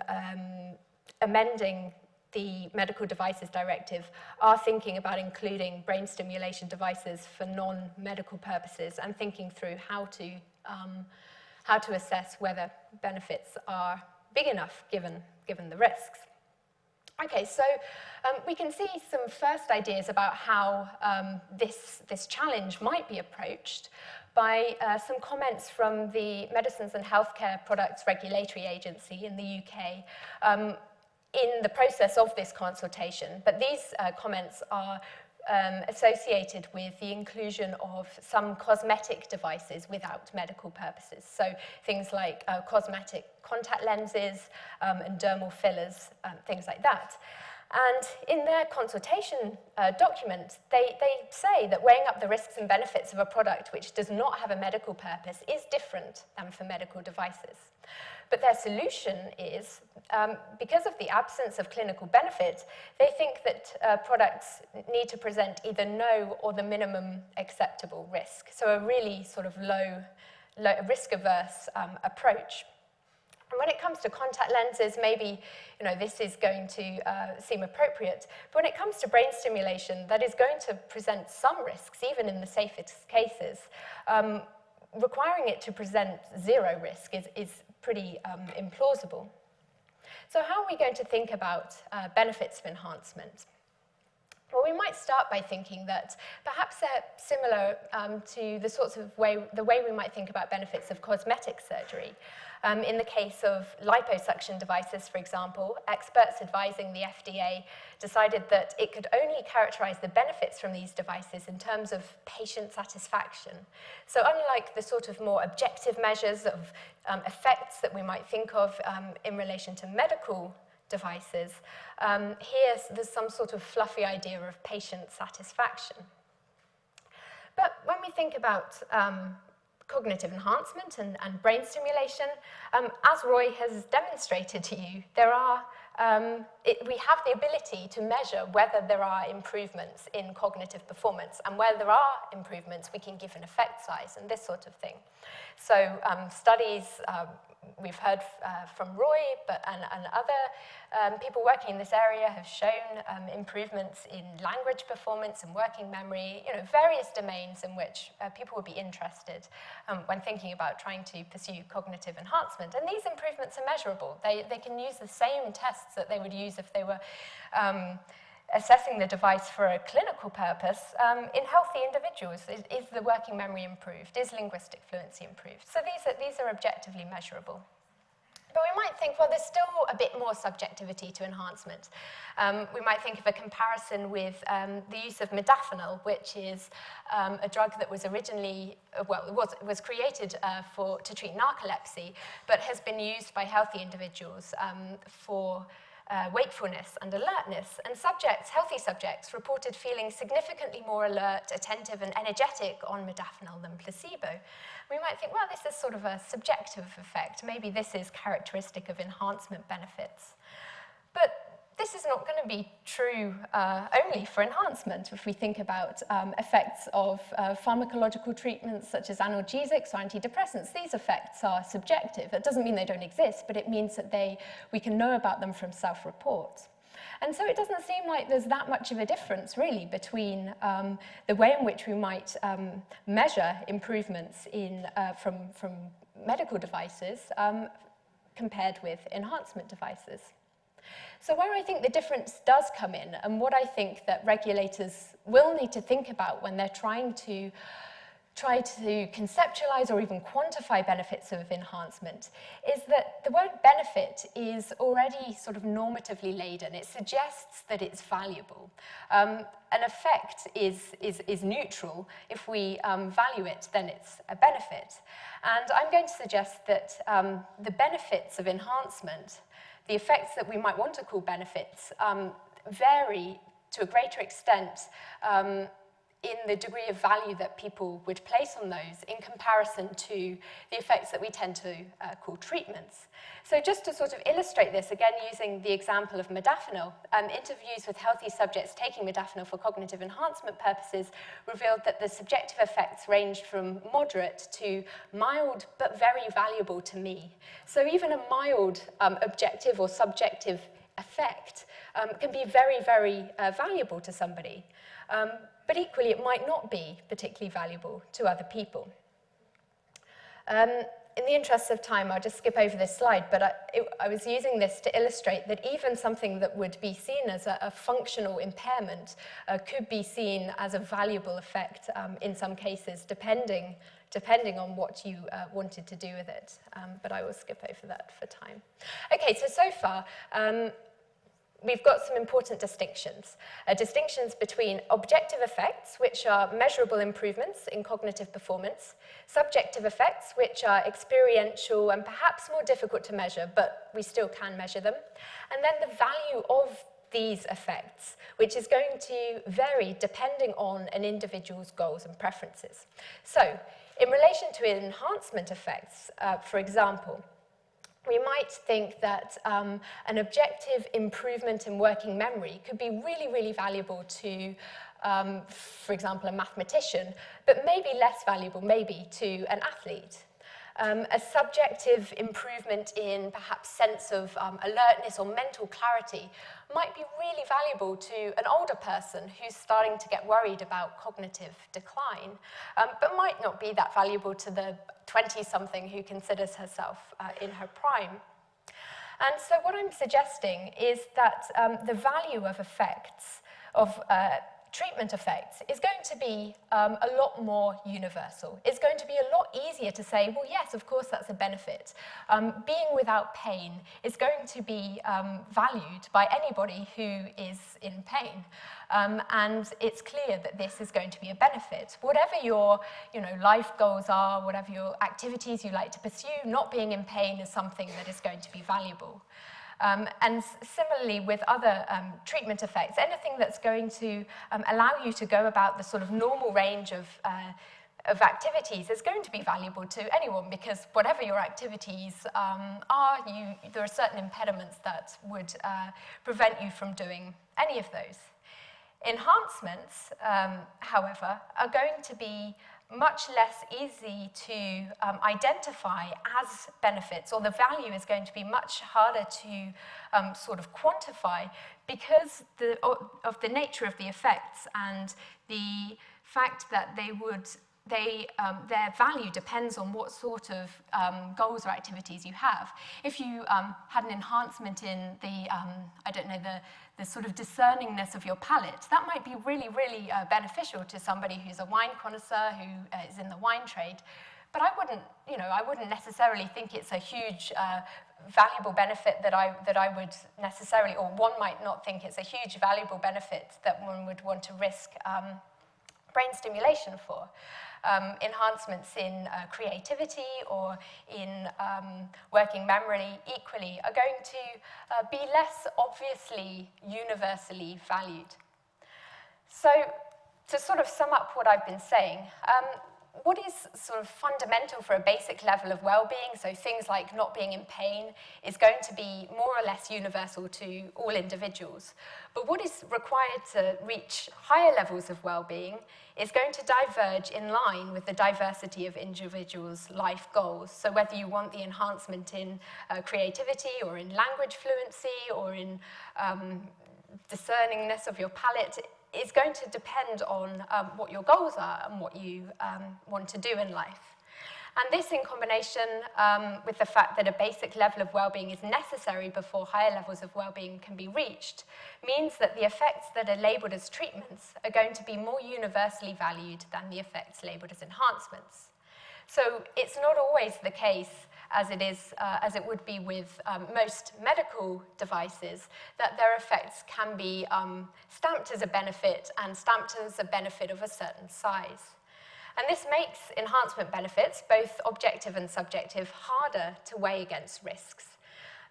amending the Medical Devices Directive are thinking about including brain stimulation devices for non-medical purposes and thinking through how to assess whether benefits are big enough given the risks. Okay, so we can see some first ideas about how this challenge might be approached by some comments from the Medicines and Healthcare Products Regulatory Agency in the UK in the process of this consultation. But these comments are associated with the inclusion of some cosmetic devices without medical purposes. So things like cosmetic contact lenses and dermal fillers, things like that. And in their consultation document, they say that weighing up the risks and benefits of a product which does not have a medical purpose is different than for medical devices. But their solution is, because of the absence of clinical benefit, they think that products need to present either no or the minimum acceptable risk. So a really sort of low risk-averse approach. And when it comes to contact lenses, maybe this is going to seem appropriate. But when it comes to brain stimulation, that is going to present some risks, even in the safest cases. Requiring it to present zero risk is pretty implausible. So how are we going to think about benefits of enhancement? Well, we might start by thinking that perhaps they're similar to the way we might think about benefits of cosmetic surgery. In the case of liposuction devices, for example, experts advising the FDA decided that it could only characterize the benefits from these devices in terms of patient satisfaction. So unlike the sort of more objective measures of effects that we might think of in relation to medical devices, here there's some sort of fluffy idea of patient satisfaction. But when we think about cognitive enhancement and brain stimulation, as Roi has demonstrated to you, we have the ability to measure whether there are improvements in cognitive performance, and where there are improvements, we can give an effect size and this sort of thing. So studies we've heard from Roi and other people working in this area have shown improvements in language performance and working memory, various domains in which people would be interested when thinking about trying to pursue cognitive enhancement. And these improvements are measurable. They can use the same tests that they would use if they were assessing the device for a clinical purpose in healthy individuals. Is the working memory improved? Is linguistic fluency improved? So these are objectively measurable. But we might think, well, there's still a bit more subjectivity to enhancement. We might think of a comparison with the use of modafinil, which is a drug that was originally, it was created to treat narcolepsy, but has been used by healthy individuals for wakefulness and alertness, and healthy subjects, reported feeling significantly more alert, attentive, and energetic on modafinil than placebo. We might think, well, this is sort of a subjective effect. Maybe this is characteristic of enhancement benefits. But this is not going to be true only for enhancement. If we think about effects of pharmacological treatments such as analgesics or antidepressants, these effects are subjective. It doesn't mean they don't exist, but it means that we can know about them from self-reports. And so it doesn't seem like there's that much of a difference, really, between the way in which we might measure improvements from medical devices compared with enhancement devices. So where I think the difference does come in, and what I think that regulators will need to think about when they're trying to try to conceptualize or even quantify benefits of enhancement is that the word benefit is already sort of normatively laden. It suggests that it's valuable. An effect is neutral. If we value it, then it's a benefit. And I'm going to suggest that the benefits of enhancement, the effects that we might want to call benefits, vary to a greater extent in the degree of value that people would place on those in comparison to the effects that we tend to call treatments. So just to sort of illustrate this, again using the example of modafinil, interviews with healthy subjects taking modafinil for cognitive enhancement purposes revealed that the subjective effects ranged from moderate to mild but very valuable to me. So even a mild objective or subjective effect can be very, very valuable to somebody. But equally, it might not be particularly valuable to other people. In the interest of time, I'll just skip over this slide, but I was using this to illustrate that even something that would be seen as a functional impairment could be seen as a valuable effect in some cases, depending on what you wanted to do with it. But I will skip over that for time. Okay, so far, we've got some important distinctions. Distinctions between objective effects, which are measurable improvements in cognitive performance, subjective effects, which are experiential and perhaps more difficult to measure, but we still can measure them, and then the value of these effects, which is going to vary depending on an individual's goals and preferences. So, in relation to enhancement effects, for example, we might think that an objective improvement in working memory could be really, really valuable to, for example, a mathematician, but maybe less valuable maybe to an athlete. A subjective improvement in perhaps sense of alertness or mental clarity might be really valuable to an older person who's starting to get worried about cognitive decline, but might not be that valuable to the 20-something who considers herself in her prime. And so what I'm suggesting is that the value of effects, of treatment effects, is going to be a lot more universal. It's going to be a lot easier to say, well, yes, of course, that's a benefit. Being without pain is going to be valued by anybody who is in pain. And it's clear that this is going to be a benefit. Whatever your life goals are, whatever your activities you like to pursue, not being in pain is something that is going to be valuable. And similarly with other treatment effects, anything that's going to allow you to go about the sort of normal range of activities is going to be valuable to anyone, because whatever your activities are, there are certain impediments that would prevent you from doing any of those. Enhancements, however, are going to be much less easy to identify as benefits, or the value is going to be much harder to sort of quantify because of the nature of the effects and the fact that their value depends on what sort of goals or activities you have. If you had an enhancement in the sort of discerningness of your palate, that might be really, really beneficial to somebody who's a wine connoisseur, who is in the wine trade. But I wouldn't necessarily think it's a huge valuable benefit that I would necessarily, or one might not think it's a huge valuable benefit that one would want to risk brain stimulation for. Enhancements in creativity or in working memory equally are going to be less obviously universally valued. So to sort of sum up what I've been saying, what is sort of fundamental for a basic level of well-being, so things like not being in pain, is going to be more or less universal to all individuals. But what is required to reach higher levels of well-being is going to diverge in line with the diversity of individuals' life goals. So whether you want the enhancement in creativity or in language fluency or in discerningness of your palate, is going to depend on what your goals are and what you want to do in life. And this, in combination with the fact that a basic level of well-being is necessary before higher levels of well-being can be reached, means that the effects that are labelled as treatments are going to be more universally valued than the effects labelled as enhancements. So it's not always the case, as it would be with most medical devices, that their effects can be stamped as a benefit and stamped as a benefit of a certain size. And this makes enhancement benefits, both objective and subjective, harder to weigh against risks.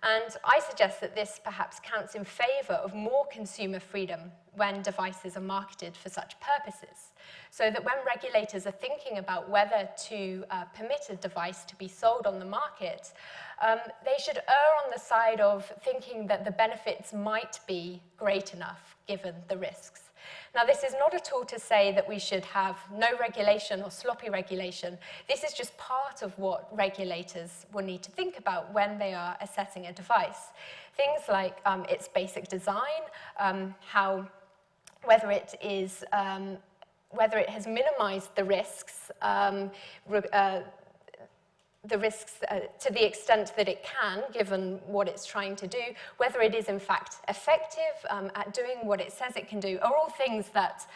And I suggest that this perhaps counts in favour of more consumer freedom when devices are marketed for such purposes, so that when regulators are thinking about whether to permit a device to be sold on the market, they should err on the side of thinking that the benefits might be great enough given the risks. Now, this is not at all to say that we should have no regulation or sloppy regulation. This is just part of what regulators will need to think about when they are assessing a device. Things like its basic design, whether it has minimized the risks, to the extent that it can, given what it's trying to do, whether it is in fact effective at doing what it says it can do, are all things that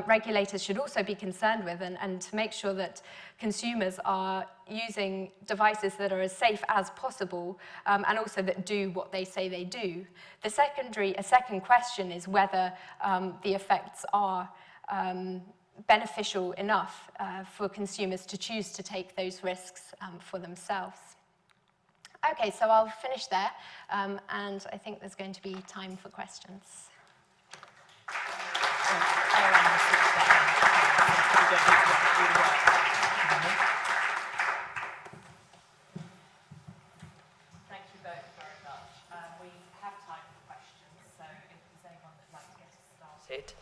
regulators should also be concerned with, and to make sure that consumers are using devices that are as safe as possible, and also that do what they say they do. A second question is whether the effects are beneficial enough for consumers to choose to take those risks for themselves. Okay, so I'll finish there, and I think there's going to be time for questions. Thank you both very much. We have time for questions, so if there's anyone that'd like to get us started.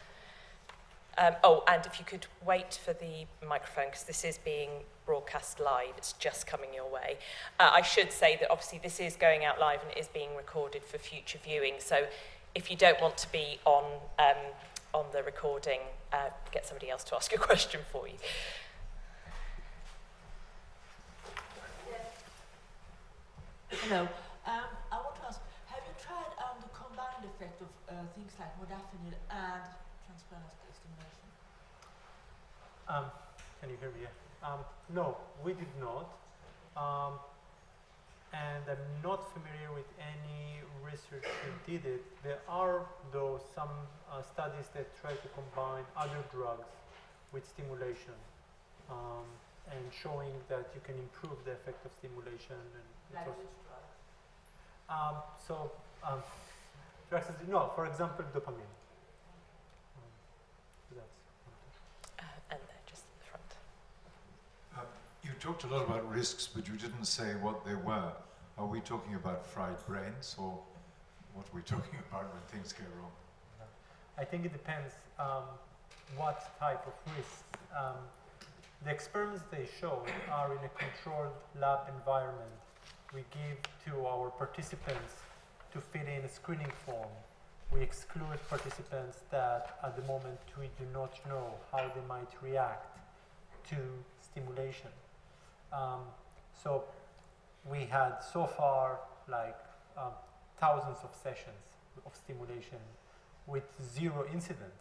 And if you could wait for the microphone, because this is being broadcast live, it's just coming your way. I should say that obviously this is going out live and it is being recorded for future viewing, so if you don't want to be on the recording, get somebody else to ask a question for you. Hello. I want to ask, have you tried the combined effect of things like modafinil and transcranial stimulation? Can you hear me? No, we did not. And I'm not familiar with any research that did it. There are, though, some studies that try to combine other drugs with stimulation, and showing that you can improve the effect of stimulation. And Like which drug? Drugs, no, for example, dopamine. And they're just at the front. You talked a lot about risks, but you didn't say what they were. Are we talking about fried brains, or what are we talking about when things go wrong? I think it depends what type of risks. The experiments they showed are in a controlled lab environment. We give to our participants to fill in a screening form. We exclude participants that at the moment we do not know how they might react to stimulation. So we had so far like thousands of sessions of stimulation with 0 incident.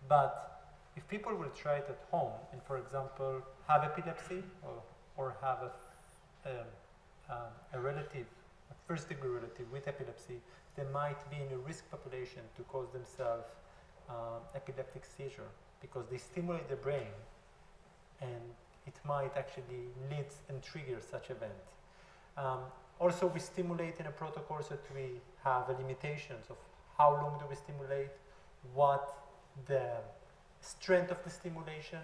But if people will try it at home and, for example, have epilepsy or have a relative, a first-degree relative with epilepsy, they might be in a risk population to cause themselves epileptic seizure, because they stimulate the brain and it might actually lead and trigger such event. Also, we stimulate in a protocol so that we have limitations of how long do we stimulate, what the strength of the stimulation,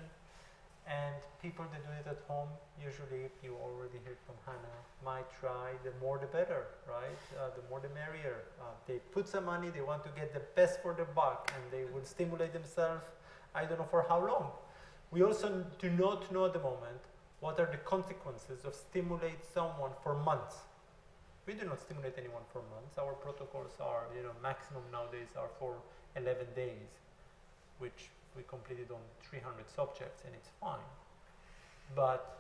and people that do it at home, usually, you already heard from Hannah, might try the more the better, right? The more the merrier. They put some money, they want to get the best for the buck, and they will stimulate themselves, I don't know for how long. We also do not know at the moment what are the consequences of stimulate someone for months. We do not stimulate anyone for months. Our protocols are, maximum nowadays are for 11 days, which we completed on 300 subjects, and it's fine. But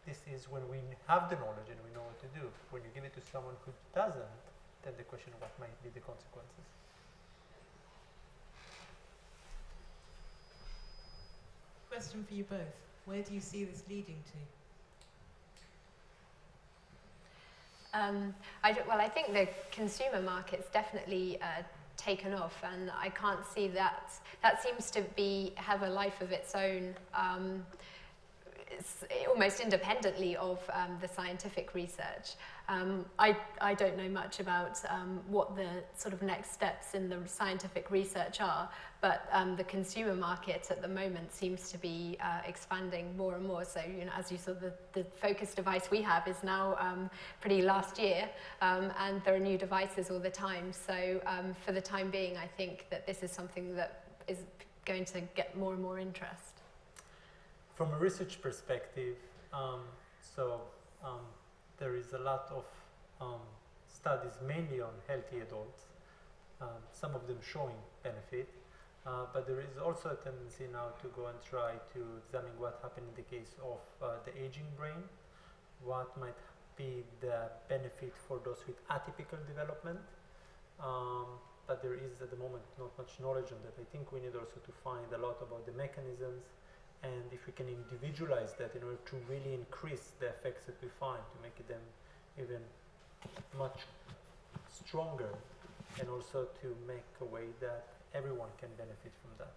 this is when we have the knowledge and we know what to do. When you give it to someone who doesn't, then the question of what might be the consequences. Question for you both. Where do you see this leading to? I think the consumer market's definitely taken off, and I can't see that. That seems to have a life of its own, it's almost independently of the scientific research. I don't know much about what the sort of next steps in the scientific research are, but the consumer market at the moment seems to be expanding more and more. So, as you saw, the focus device we have is now pretty last year, and there are new devices all the time. So, for the time being, I think that this is something that is going to get more and more interest. From a research perspective, there is a lot of studies mainly on healthy adults, some of them showing benefit, but there is also a tendency now to go and try to examine what happened in the case of the aging brain, what might be the benefit for those with atypical development, but there is at the moment not much knowledge on that. I think we need also to find a lot about the mechanisms, and if we can individualize that in order to really increase the effects that we find, to make them even much stronger, and also to make a way that everyone can benefit from that.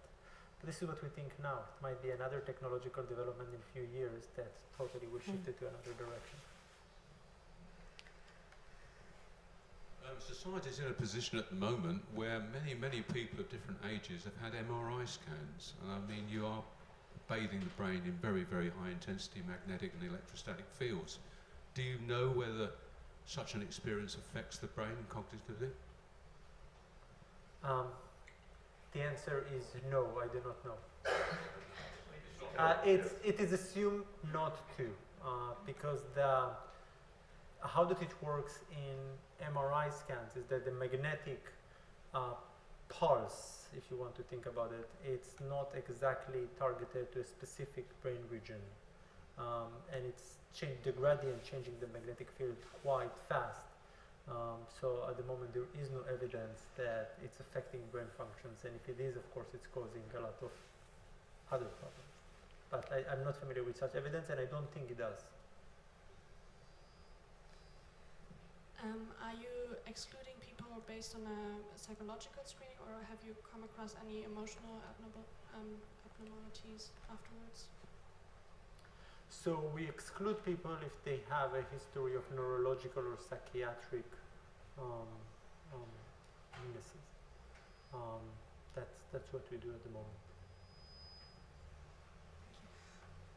But this is what we think now. It might be another technological development in a few years that totally will shift it to another direction. Society is in a position at the moment where many people of different ages have had MRI scans, and I mean, you are bathing the brain in very, very high intensity magnetic and electrostatic fields. Do you know whether such an experience affects the brain cognitively? The answer is no, I do not know. It is assumed not to, because how that it works in MRI scans is that the magnetic pulse, if you want to think about it, it's not exactly targeted to a specific brain region, and it's the gradient changing the magnetic field quite fast. So at the moment there is no evidence that it's affecting brain functions, and if it is, of course, it's causing a lot of other problems. But I'm not familiar with such evidence, and I don't think it does. Are you excluding people based on a psychological screening, or have you come across any emotional abnormalities afterwards? So we exclude people if they have a history of neurological or psychiatric illnesses. That's what we do at the moment.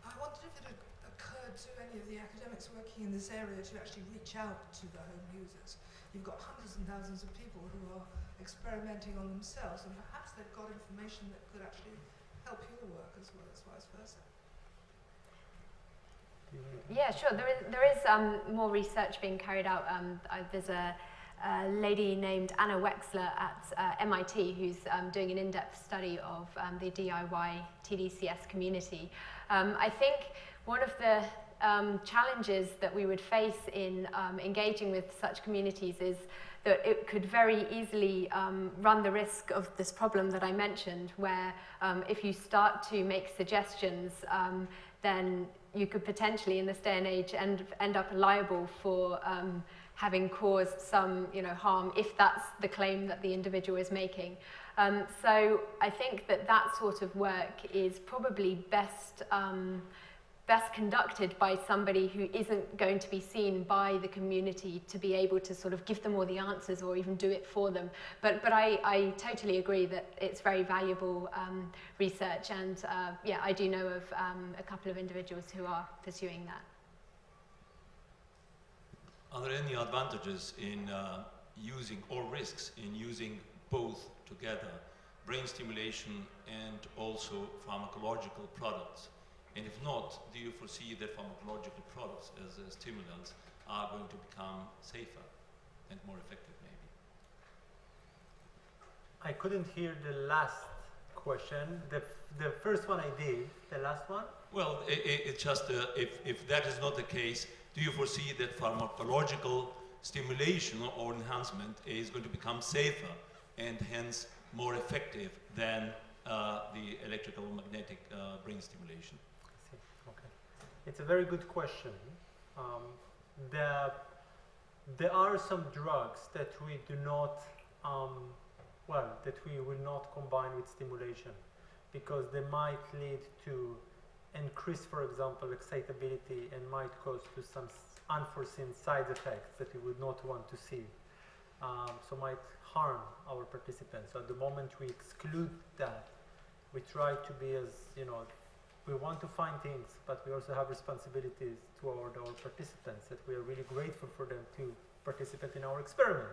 I wondered if it had occurred to any of the academics working in this area to actually reach out to the home users. You've got hundreds and thousands of people who are experimenting on themselves, and perhaps they've got information that could actually help your work as well as vice versa. Yeah, sure. There is more research being carried out. There's a lady named Anna Wexler at MIT who's doing an in-depth study of the DIY TDCS community. I think one of the challenges that we would face in engaging with such communities is that it could very easily run the risk of this problem that I mentioned, where if you start to make suggestions, then you could potentially, in this day and age, end up liable for having caused some, harm, if that's the claim that the individual is making. So I think that sort of work is probably best conducted by somebody who isn't going to be seen by the community to be able to sort of give them all the answers or even do it for them. But I totally agree that it's very valuable research, and I do know of a couple of individuals who are pursuing that. Are there any advantages in using, or risks in using both together, brain stimulation and also pharmacological products? And if not, do you foresee that pharmacological products as stimulants are going to become safer and more effective, maybe? I couldn't hear the last question. The first one I did. The last one? Well, it's just if that is not the case, do you foresee that pharmacological stimulation or enhancement is going to become safer and hence more effective than the electrical magnetic brain stimulation? Okay. It's a very good question. There are some drugs that we do not, that we will not combine with stimulation because they might lead to increase, for example, excitability and might cause to some unforeseen side effects that we would not want to see. So might harm our participants. So at the moment we exclude that. We try to be as, we want to find things, but we also have responsibilities toward our participants that we are really grateful for them to participate in our experiment.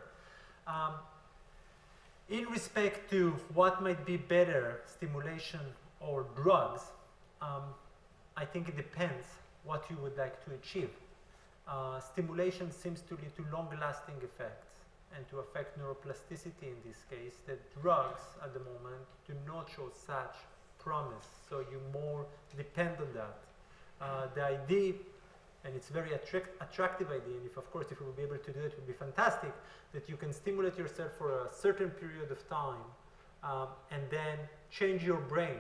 In respect to what might be better, stimulation or drugs, I think it depends what you would like to achieve. Stimulation seems to lead to long-lasting effects and to affect neuroplasticity in this case, that drugs at the moment do not show such promise, so you more depend on that. The idea, and it's very attractive idea, and if we will be able to do it, it would be fantastic, that you can stimulate yourself for a certain period of time and then change your brain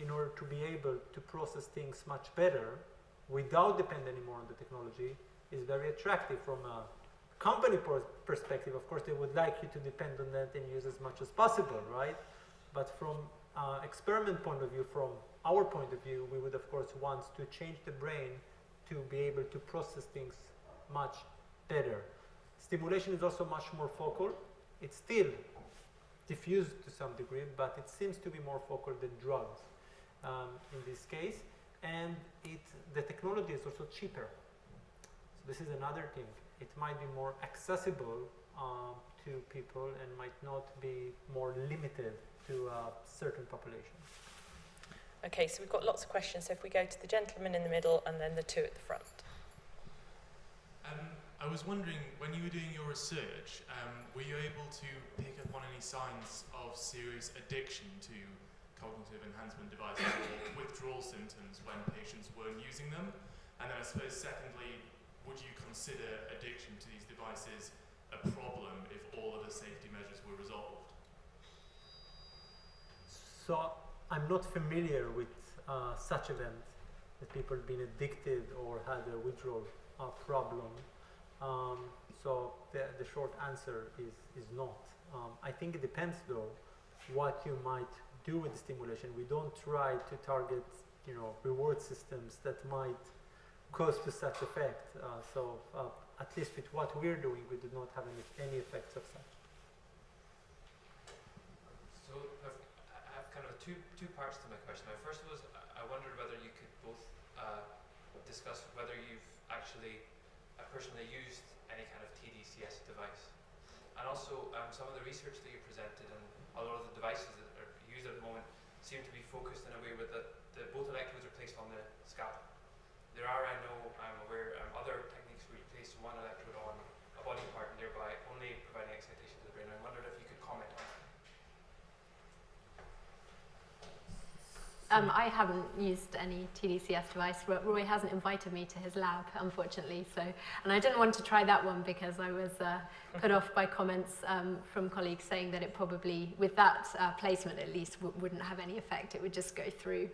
in order to be able to process things much better without depending anymore on the technology is very attractive from a company perspective. Of course, they would like you to depend on that and use as much as possible, right? But from experiment point of view, from our point of view, we would of course want to change the brain to be able to process things much better. Stimulation is also much more focal. It's still diffused to some degree, but it seems to be more focal than drugs in this case. And the technology is also cheaper. So this is another thing. It might be more accessible to people and might not be more limited to a certain population. Okay, so we've got lots of questions. So if we go to the gentleman in the middle and then the two at the front. I was wondering, when you were doing your research, were you able to pick up on any signs of serious addiction to cognitive enhancement devices or withdrawal symptoms when patients weren't using them? And then I suppose secondly, would you consider addiction to these devices a problem if all of the safety measures were resolved? So I'm not familiar with such events that people have been addicted or had a withdrawal problem. So the short answer is not. I think it depends though what you might do with the stimulation. We don't try to target reward systems that might cause to such effect. So at least with what we're doing, we do not have any effects of such. So I have kind of two parts to my question. My first was, I wondered whether you could both discuss whether you've actually personally used any kind of TDCS device. And also some of the research that you presented and a lot of the devices that are used at the moment seem to be focused in a way where both electrodes are placed on the scalp. There are, I know, I'm aware, other techniques where you place one electrode on a body part and thereby only providing excitation to the brain. I wondered if you could comment on that. I haven't used any TDCS device. Roy hasn't invited me to his lab, unfortunately. And I didn't want to try that one because I was put off by comments from colleagues saying that it probably, with that placement at least, wouldn't have any effect. It would just go through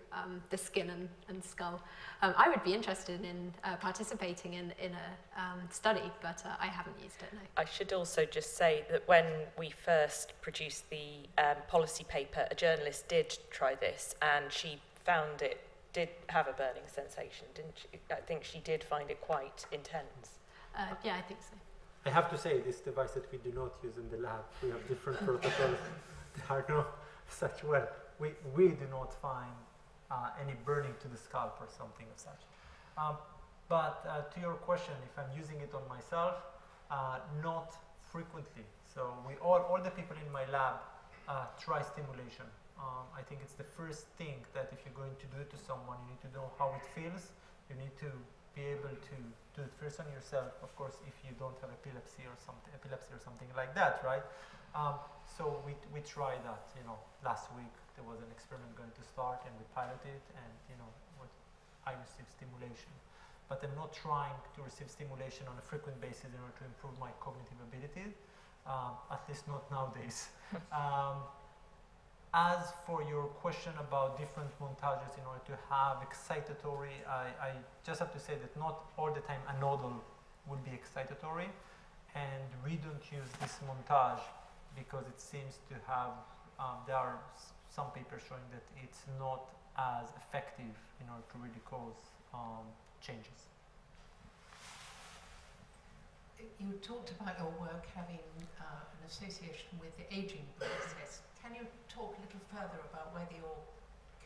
the skin and skull. I would be interested in participating in a study, but I haven't used it, no. I should also just say that when we first produced the policy paper, a journalist did try this, and she found it did have a burning sensation, didn't she? I think she did find it quite intense. Yeah, I think so. I have to say, this device that we do not use in the lab, we have different protocols. There are no such, we do not find any burning to the scalp or something of such. But to your question, if I'm using it on myself, not frequently. So all the people in my lab try stimulation. I think it's the first thing that if you're going to do it to someone, you need to know how it feels. You need to be able to do it first on yourself, of course, if you don't have epilepsy or something like that, right? So we tried that. Last week there was an experiment going to start, and we piloted, and I receive stimulation. But I'm not trying to receive stimulation on a frequent basis in order to improve my cognitive ability, at least not nowadays. As for your question about different montages in order to have excitatory, I just have to say that not all the time a nodal will be excitatory, and we don't use this montage because it seems to have, there are some papers showing that it's not as effective in order to really cause changes. You talked about your work having an association with the aging process. Can you talk a little further about whether you're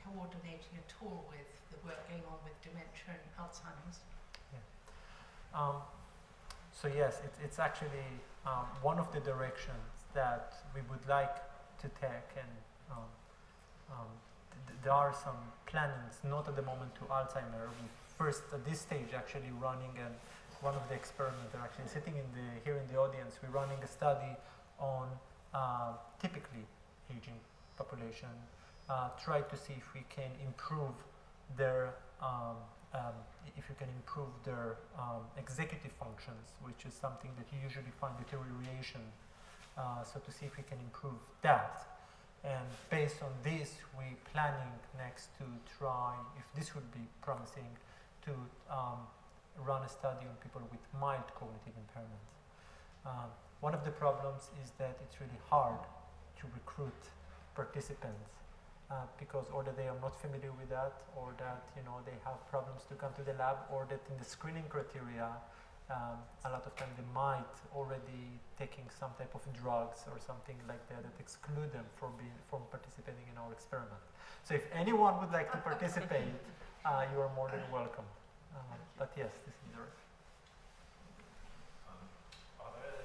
coordinating at all with the work going on with dementia and Alzheimer's? Yeah. So yes, it's actually one of the directions that we would like to take, and there are some plannings, not at the moment to Alzheimer. We first at this stage actually running one of the experiments, they're actually sitting here in the audience, we're running a study on typically aging population, try to see if we can improve their executive functions, which is something that you usually find deterioration. So to see if we can improve that. And based on this, we're planning next to try, if this would be promising, to run a study on people with mild cognitive impairment. One of the problems is that it's really hard to recruit participants because either they are not familiar with that, or that they have problems to come to the lab, or that in the screening criteria a lot of time they might already taking some type of drugs or something like that exclude them from participating in our experiment. So if anyone would like to participate, you are more than welcome. But yes, this is the Are there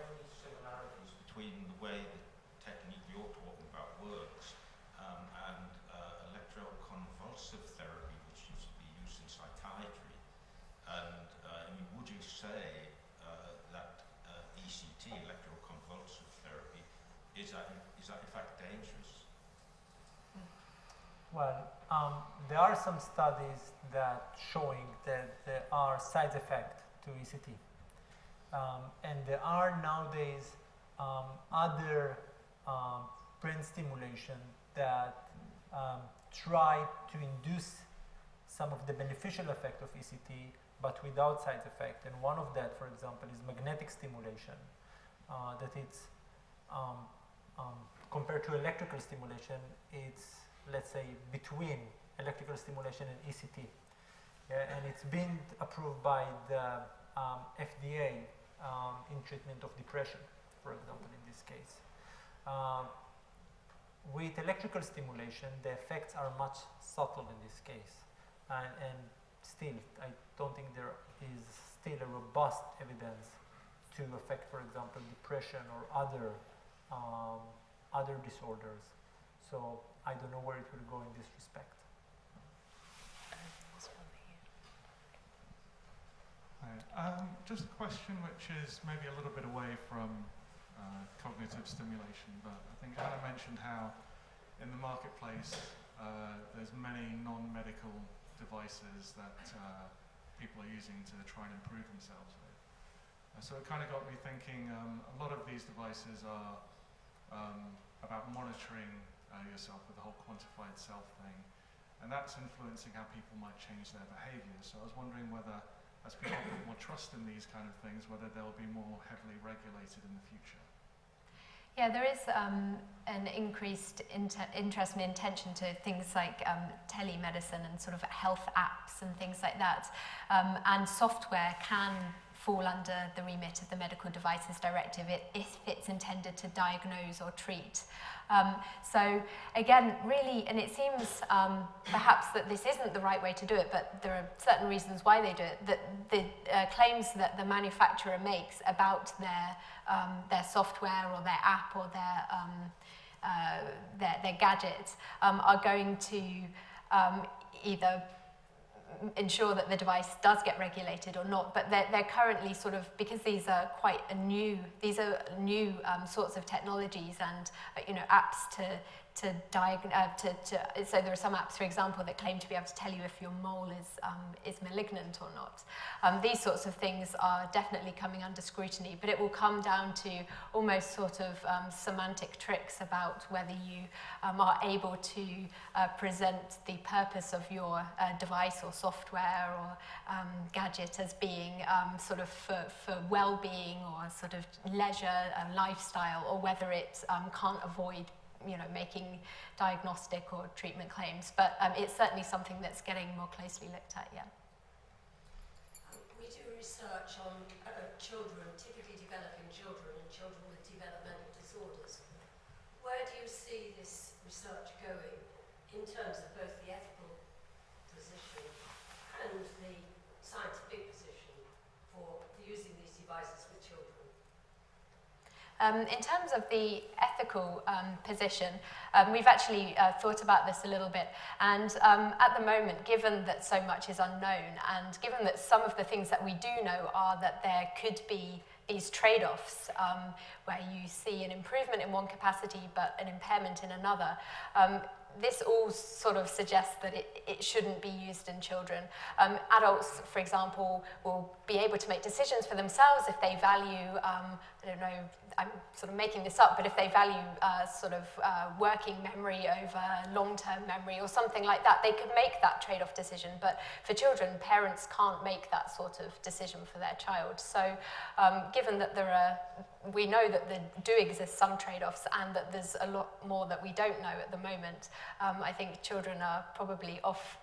any similarities between the way the technique you're talking about works and electroconvulsive therapy, which used to be used in psychiatry? And would you say that ECT, electroconvulsive therapy, is that in fact dangerous? Well, there are some studies that showing that there are side effects to ECT. And there are nowadays other brain stimulation that try to induce some of the beneficial effect of ECT, but without side effect. And one of that, for example, is magnetic stimulation, that it's compared to electrical stimulation, it's, let's say, between electrical stimulation and ECT. Yeah, and it's been approved by the FDA in treatment of depression, for example, in this case. With electrical stimulation, the effects are much subtle in this case. And still, I don't think there is still a robust evidence to affect, for example, depression or other disorders. So I don't know where it will go in this respect. Just a question which is maybe a little bit away from cognitive stimulation, but I think Hannah mentioned how in the marketplace there's many non-medical devices that people are using to try and improve themselves with. So it kind of got me thinking, a lot of these devices are about monitoring yourself with the whole quantified self thing, and that's influencing how people might change their behavior. So I was wondering whether, as people put more trust in these kind of things, whether they'll be more heavily regulated in the future. Yeah, there is an increased interest and intention to things like telemedicine and sort of health apps and things like that. And software can fall under the remit of the Medical Devices Directive if it's intended to diagnose or treat. So again, really, and it seems perhaps that this isn't the right way to do it, but there are certain reasons why they do it, that the claims that the manufacturer makes about their software or their app or their gadgets are going to either ensure that the device does get regulated or not, but they're currently sort of, because these are new sorts of technologies and apps so there are some apps, for example, that claim to be able to tell you if your mole is malignant or not. These sorts of things are definitely coming under scrutiny, but it will come down to almost sort of semantic tricks about whether you are able to present the purpose of your device or software or gadget as being sort of for well-being or sort of leisure and lifestyle, or whether it can't avoid making diagnostic or treatment claims. But it's certainly something that's getting more closely looked at, yeah. We do research on children, typically developing children and children with developmental disorders. Where do you see this research going in terms of both the ethical position and the scientific position for using these devices with children? In terms of the ethical position, we've actually thought about this a little bit, and at the moment, given that so much is unknown, and given that some of the things that we do know are that there could be these trade-offs where you see an improvement in one capacity but an impairment in another, this all sort of suggests that it shouldn't be used in children. Adults, for example, will be able to make decisions for themselves if they value, I don't know, I'm sort of making this up, but if they value working memory over long-term memory or something like that, they could make that trade-off decision. But for children, parents can't make that sort of decision for their child. So given that we know that there do exist some trade-offs and that there's a lot more that we don't know at the moment, I think children are probably off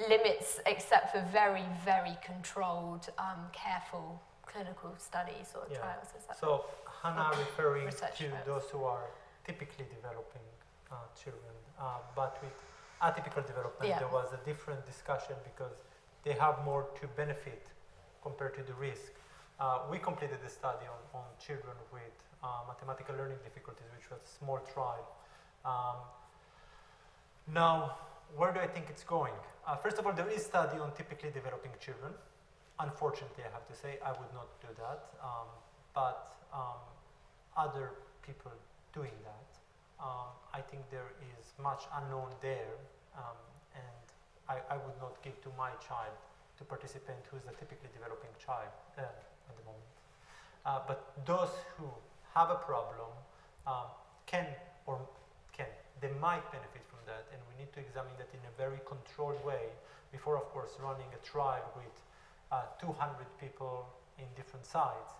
limits except for very, very controlled, careful clinical studies or trials. So Hannah referring to trials. those who are typically developing children, but with atypical development there was a different discussion because they have more to benefit compared to the risk. We completed a study on children with mathematical learning difficulties, which was a small trial. Now, where do I think it's going? First of all, there is study on typically developing children. Unfortunately, I have to say, I would not do that, but other people doing that. I think there is much unknown there, and I would not give to my child to participant who is a typically developing child at the moment. But those who have a problem they might benefit from that, and we need to examine that in a very controlled way before, of course, running a trial with 200 people in different sites.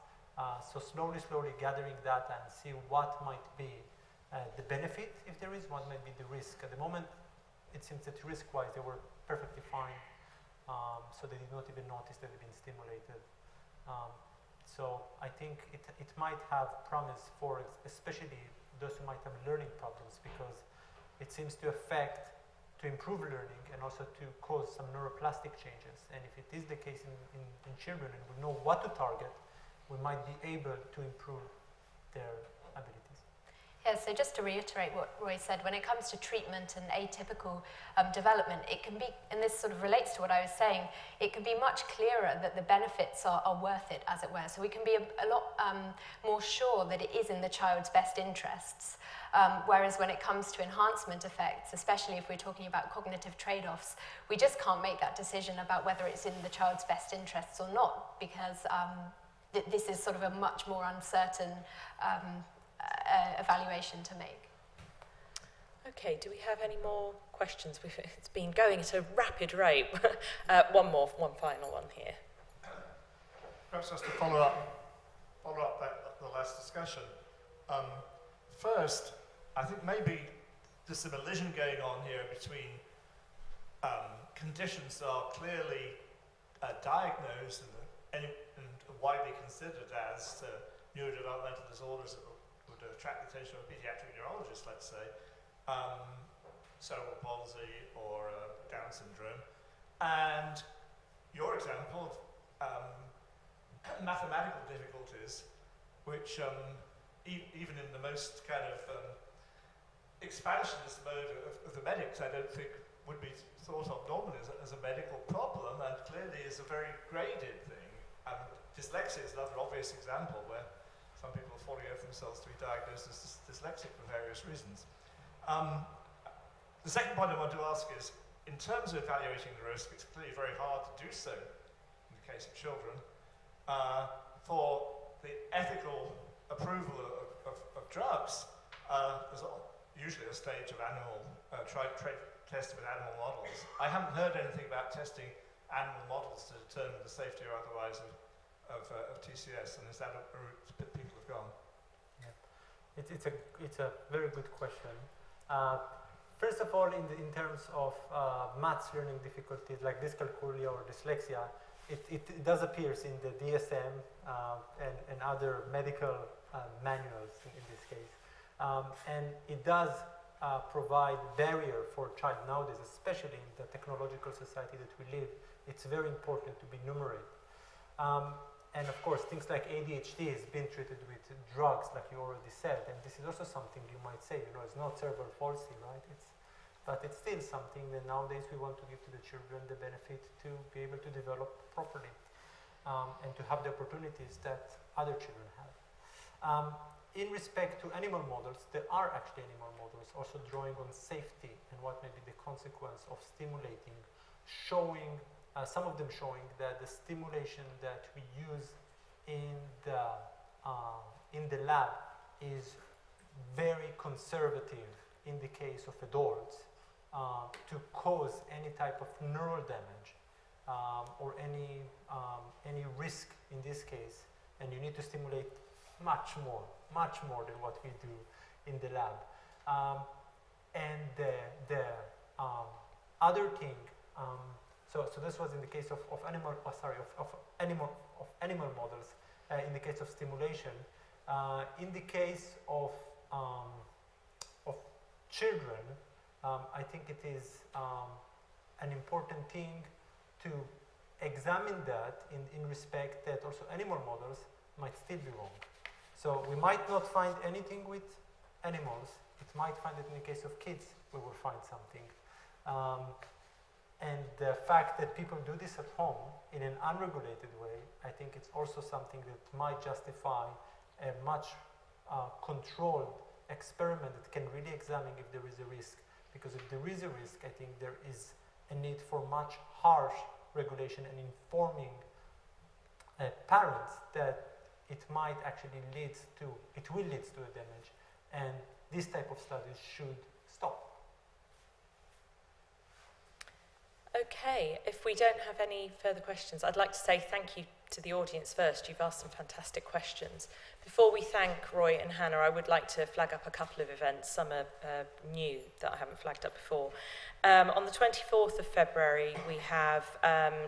So slowly gathering data and see what might be the benefit, if there is, what might be the risk. At the moment, it seems that risk-wise they were perfectly fine, so they did not even notice that they've been stimulated. So I think it might have promise for especially those who might have learning problems, because it seems to improve learning and also to cause some neuroplastic changes. And if it is the case in children and we know what to target, we might be able to improve their abilities. Yeah, so just to reiterate what Roy said, when it comes to treatment and atypical development, it can be, and this sort of relates to what I was saying, it can be much clearer that the benefits are worth it, as it were. So we can be a lot more sure that it is in the child's best interests. Whereas when it comes to enhancement effects, especially if we're talking about cognitive trade-offs, we just can't make that decision about whether it's in the child's best interests or not, because this is sort of a much more uncertain evaluation to make. Okay, do we have any more questions? It's been going at a rapid rate. One final one here. Perhaps just to follow up the last discussion. First, I think maybe there's some illusion going on here between conditions that are clearly diagnosed and widely considered as neurodevelopmental disorders that would attract the attention of a pediatric neurologist, let's say, cerebral palsy or Down syndrome, and your example of mathematical difficulties, which even in the most kind of expansionist mode of the medics, I don't think would be thought of normally as a medical problem, and clearly is a very graded thing. Dyslexia is another obvious example where some people are falling over themselves to be diagnosed as dyslexic for various reasons. The second point I want to ask is, in terms of evaluating the risk, it's clearly very hard to do so in the case of children. For the ethical approval of drugs, there's usually a stage of animal testing with animal models. I haven't heard anything about testing animal models to determine the safety or otherwise of TCS, and is that a route that people have gone? Yeah. It's a very good question. First of all, in terms of maths learning difficulties like dyscalculia or dyslexia, it does appear in the DSM and other medical manuals in this case. And it does provide barrier for child nowadays, especially in the technological society that we live. It's very important to be numerate. And of course, things like ADHD has been treated with drugs, like you already said, and this is also something you might say, it's not cerebral palsy, right? But it's still something that nowadays we want to give to the children the benefit to be able to develop properly and to have the opportunities that other children have. In respect to animal models, there are actually animal models also drawing on safety and what may be the consequence of stimulating, showing, some of them showing that the stimulation that we use in the lab is very conservative in the case of adults to cause any type of neural damage or any risk in this case, and you need to stimulate much more than what we do in the lab. And the other thing, so this was in the case of animal models. In the case of stimulation, in the case of children, I think it is an important thing to examine that in respect that also animal models might still be wrong. So we might not find anything with animals. It might find that in the case of kids, we will find something. And the fact that people do this at home in an unregulated way, I think it's also something that might justify a much controlled experiment that can really examine if there is a risk. Because if there is a risk, I think there is a need for much harsh regulation and informing parents that it might actually will lead to a damage, and this type of studies should stop. Okay, if we don't have any further questions, I'd like to say thank you to the audience first. You've asked some fantastic questions. Before we thank Roi and Hannah, I would like to flag up a couple of events. Some are new that I haven't flagged up before. On the 24th of February, we have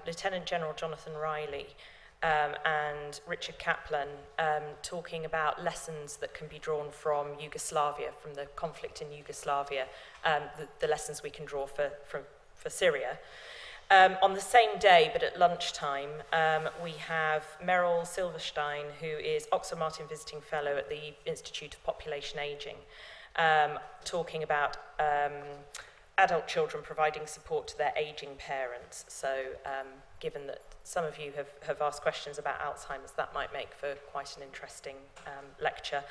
Lieutenant General Jonathan Riley and Richard Kaplan talking about lessons that can be drawn from Yugoslavia, from the conflict in Yugoslavia, the lessons we can draw for Syria. On the same day, but at lunchtime, we have Meryl Silverstein, who is Oxford Martin Visiting Fellow at the Institute of Population Aging, talking about adult children providing support to their aging parents. So given that some of you have asked questions about Alzheimer's, that might make for quite an interesting lecture.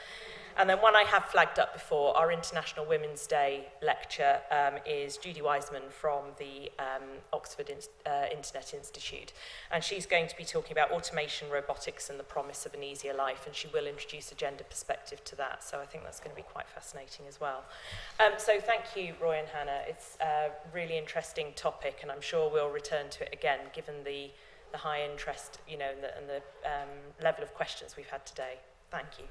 And then one I have flagged up before, our International Women's Day lecture is Judy Wiseman from the Oxford Internet Institute. And she's going to be talking about automation, robotics, and the promise of an easier life. And she will introduce a gender perspective to that. So I think that's going to be quite fascinating as well. So thank you, Roi and Hannah. It's a really interesting topic, and I'm sure we'll return to it again, given the high interest, and the level of questions we've had today. Thank you.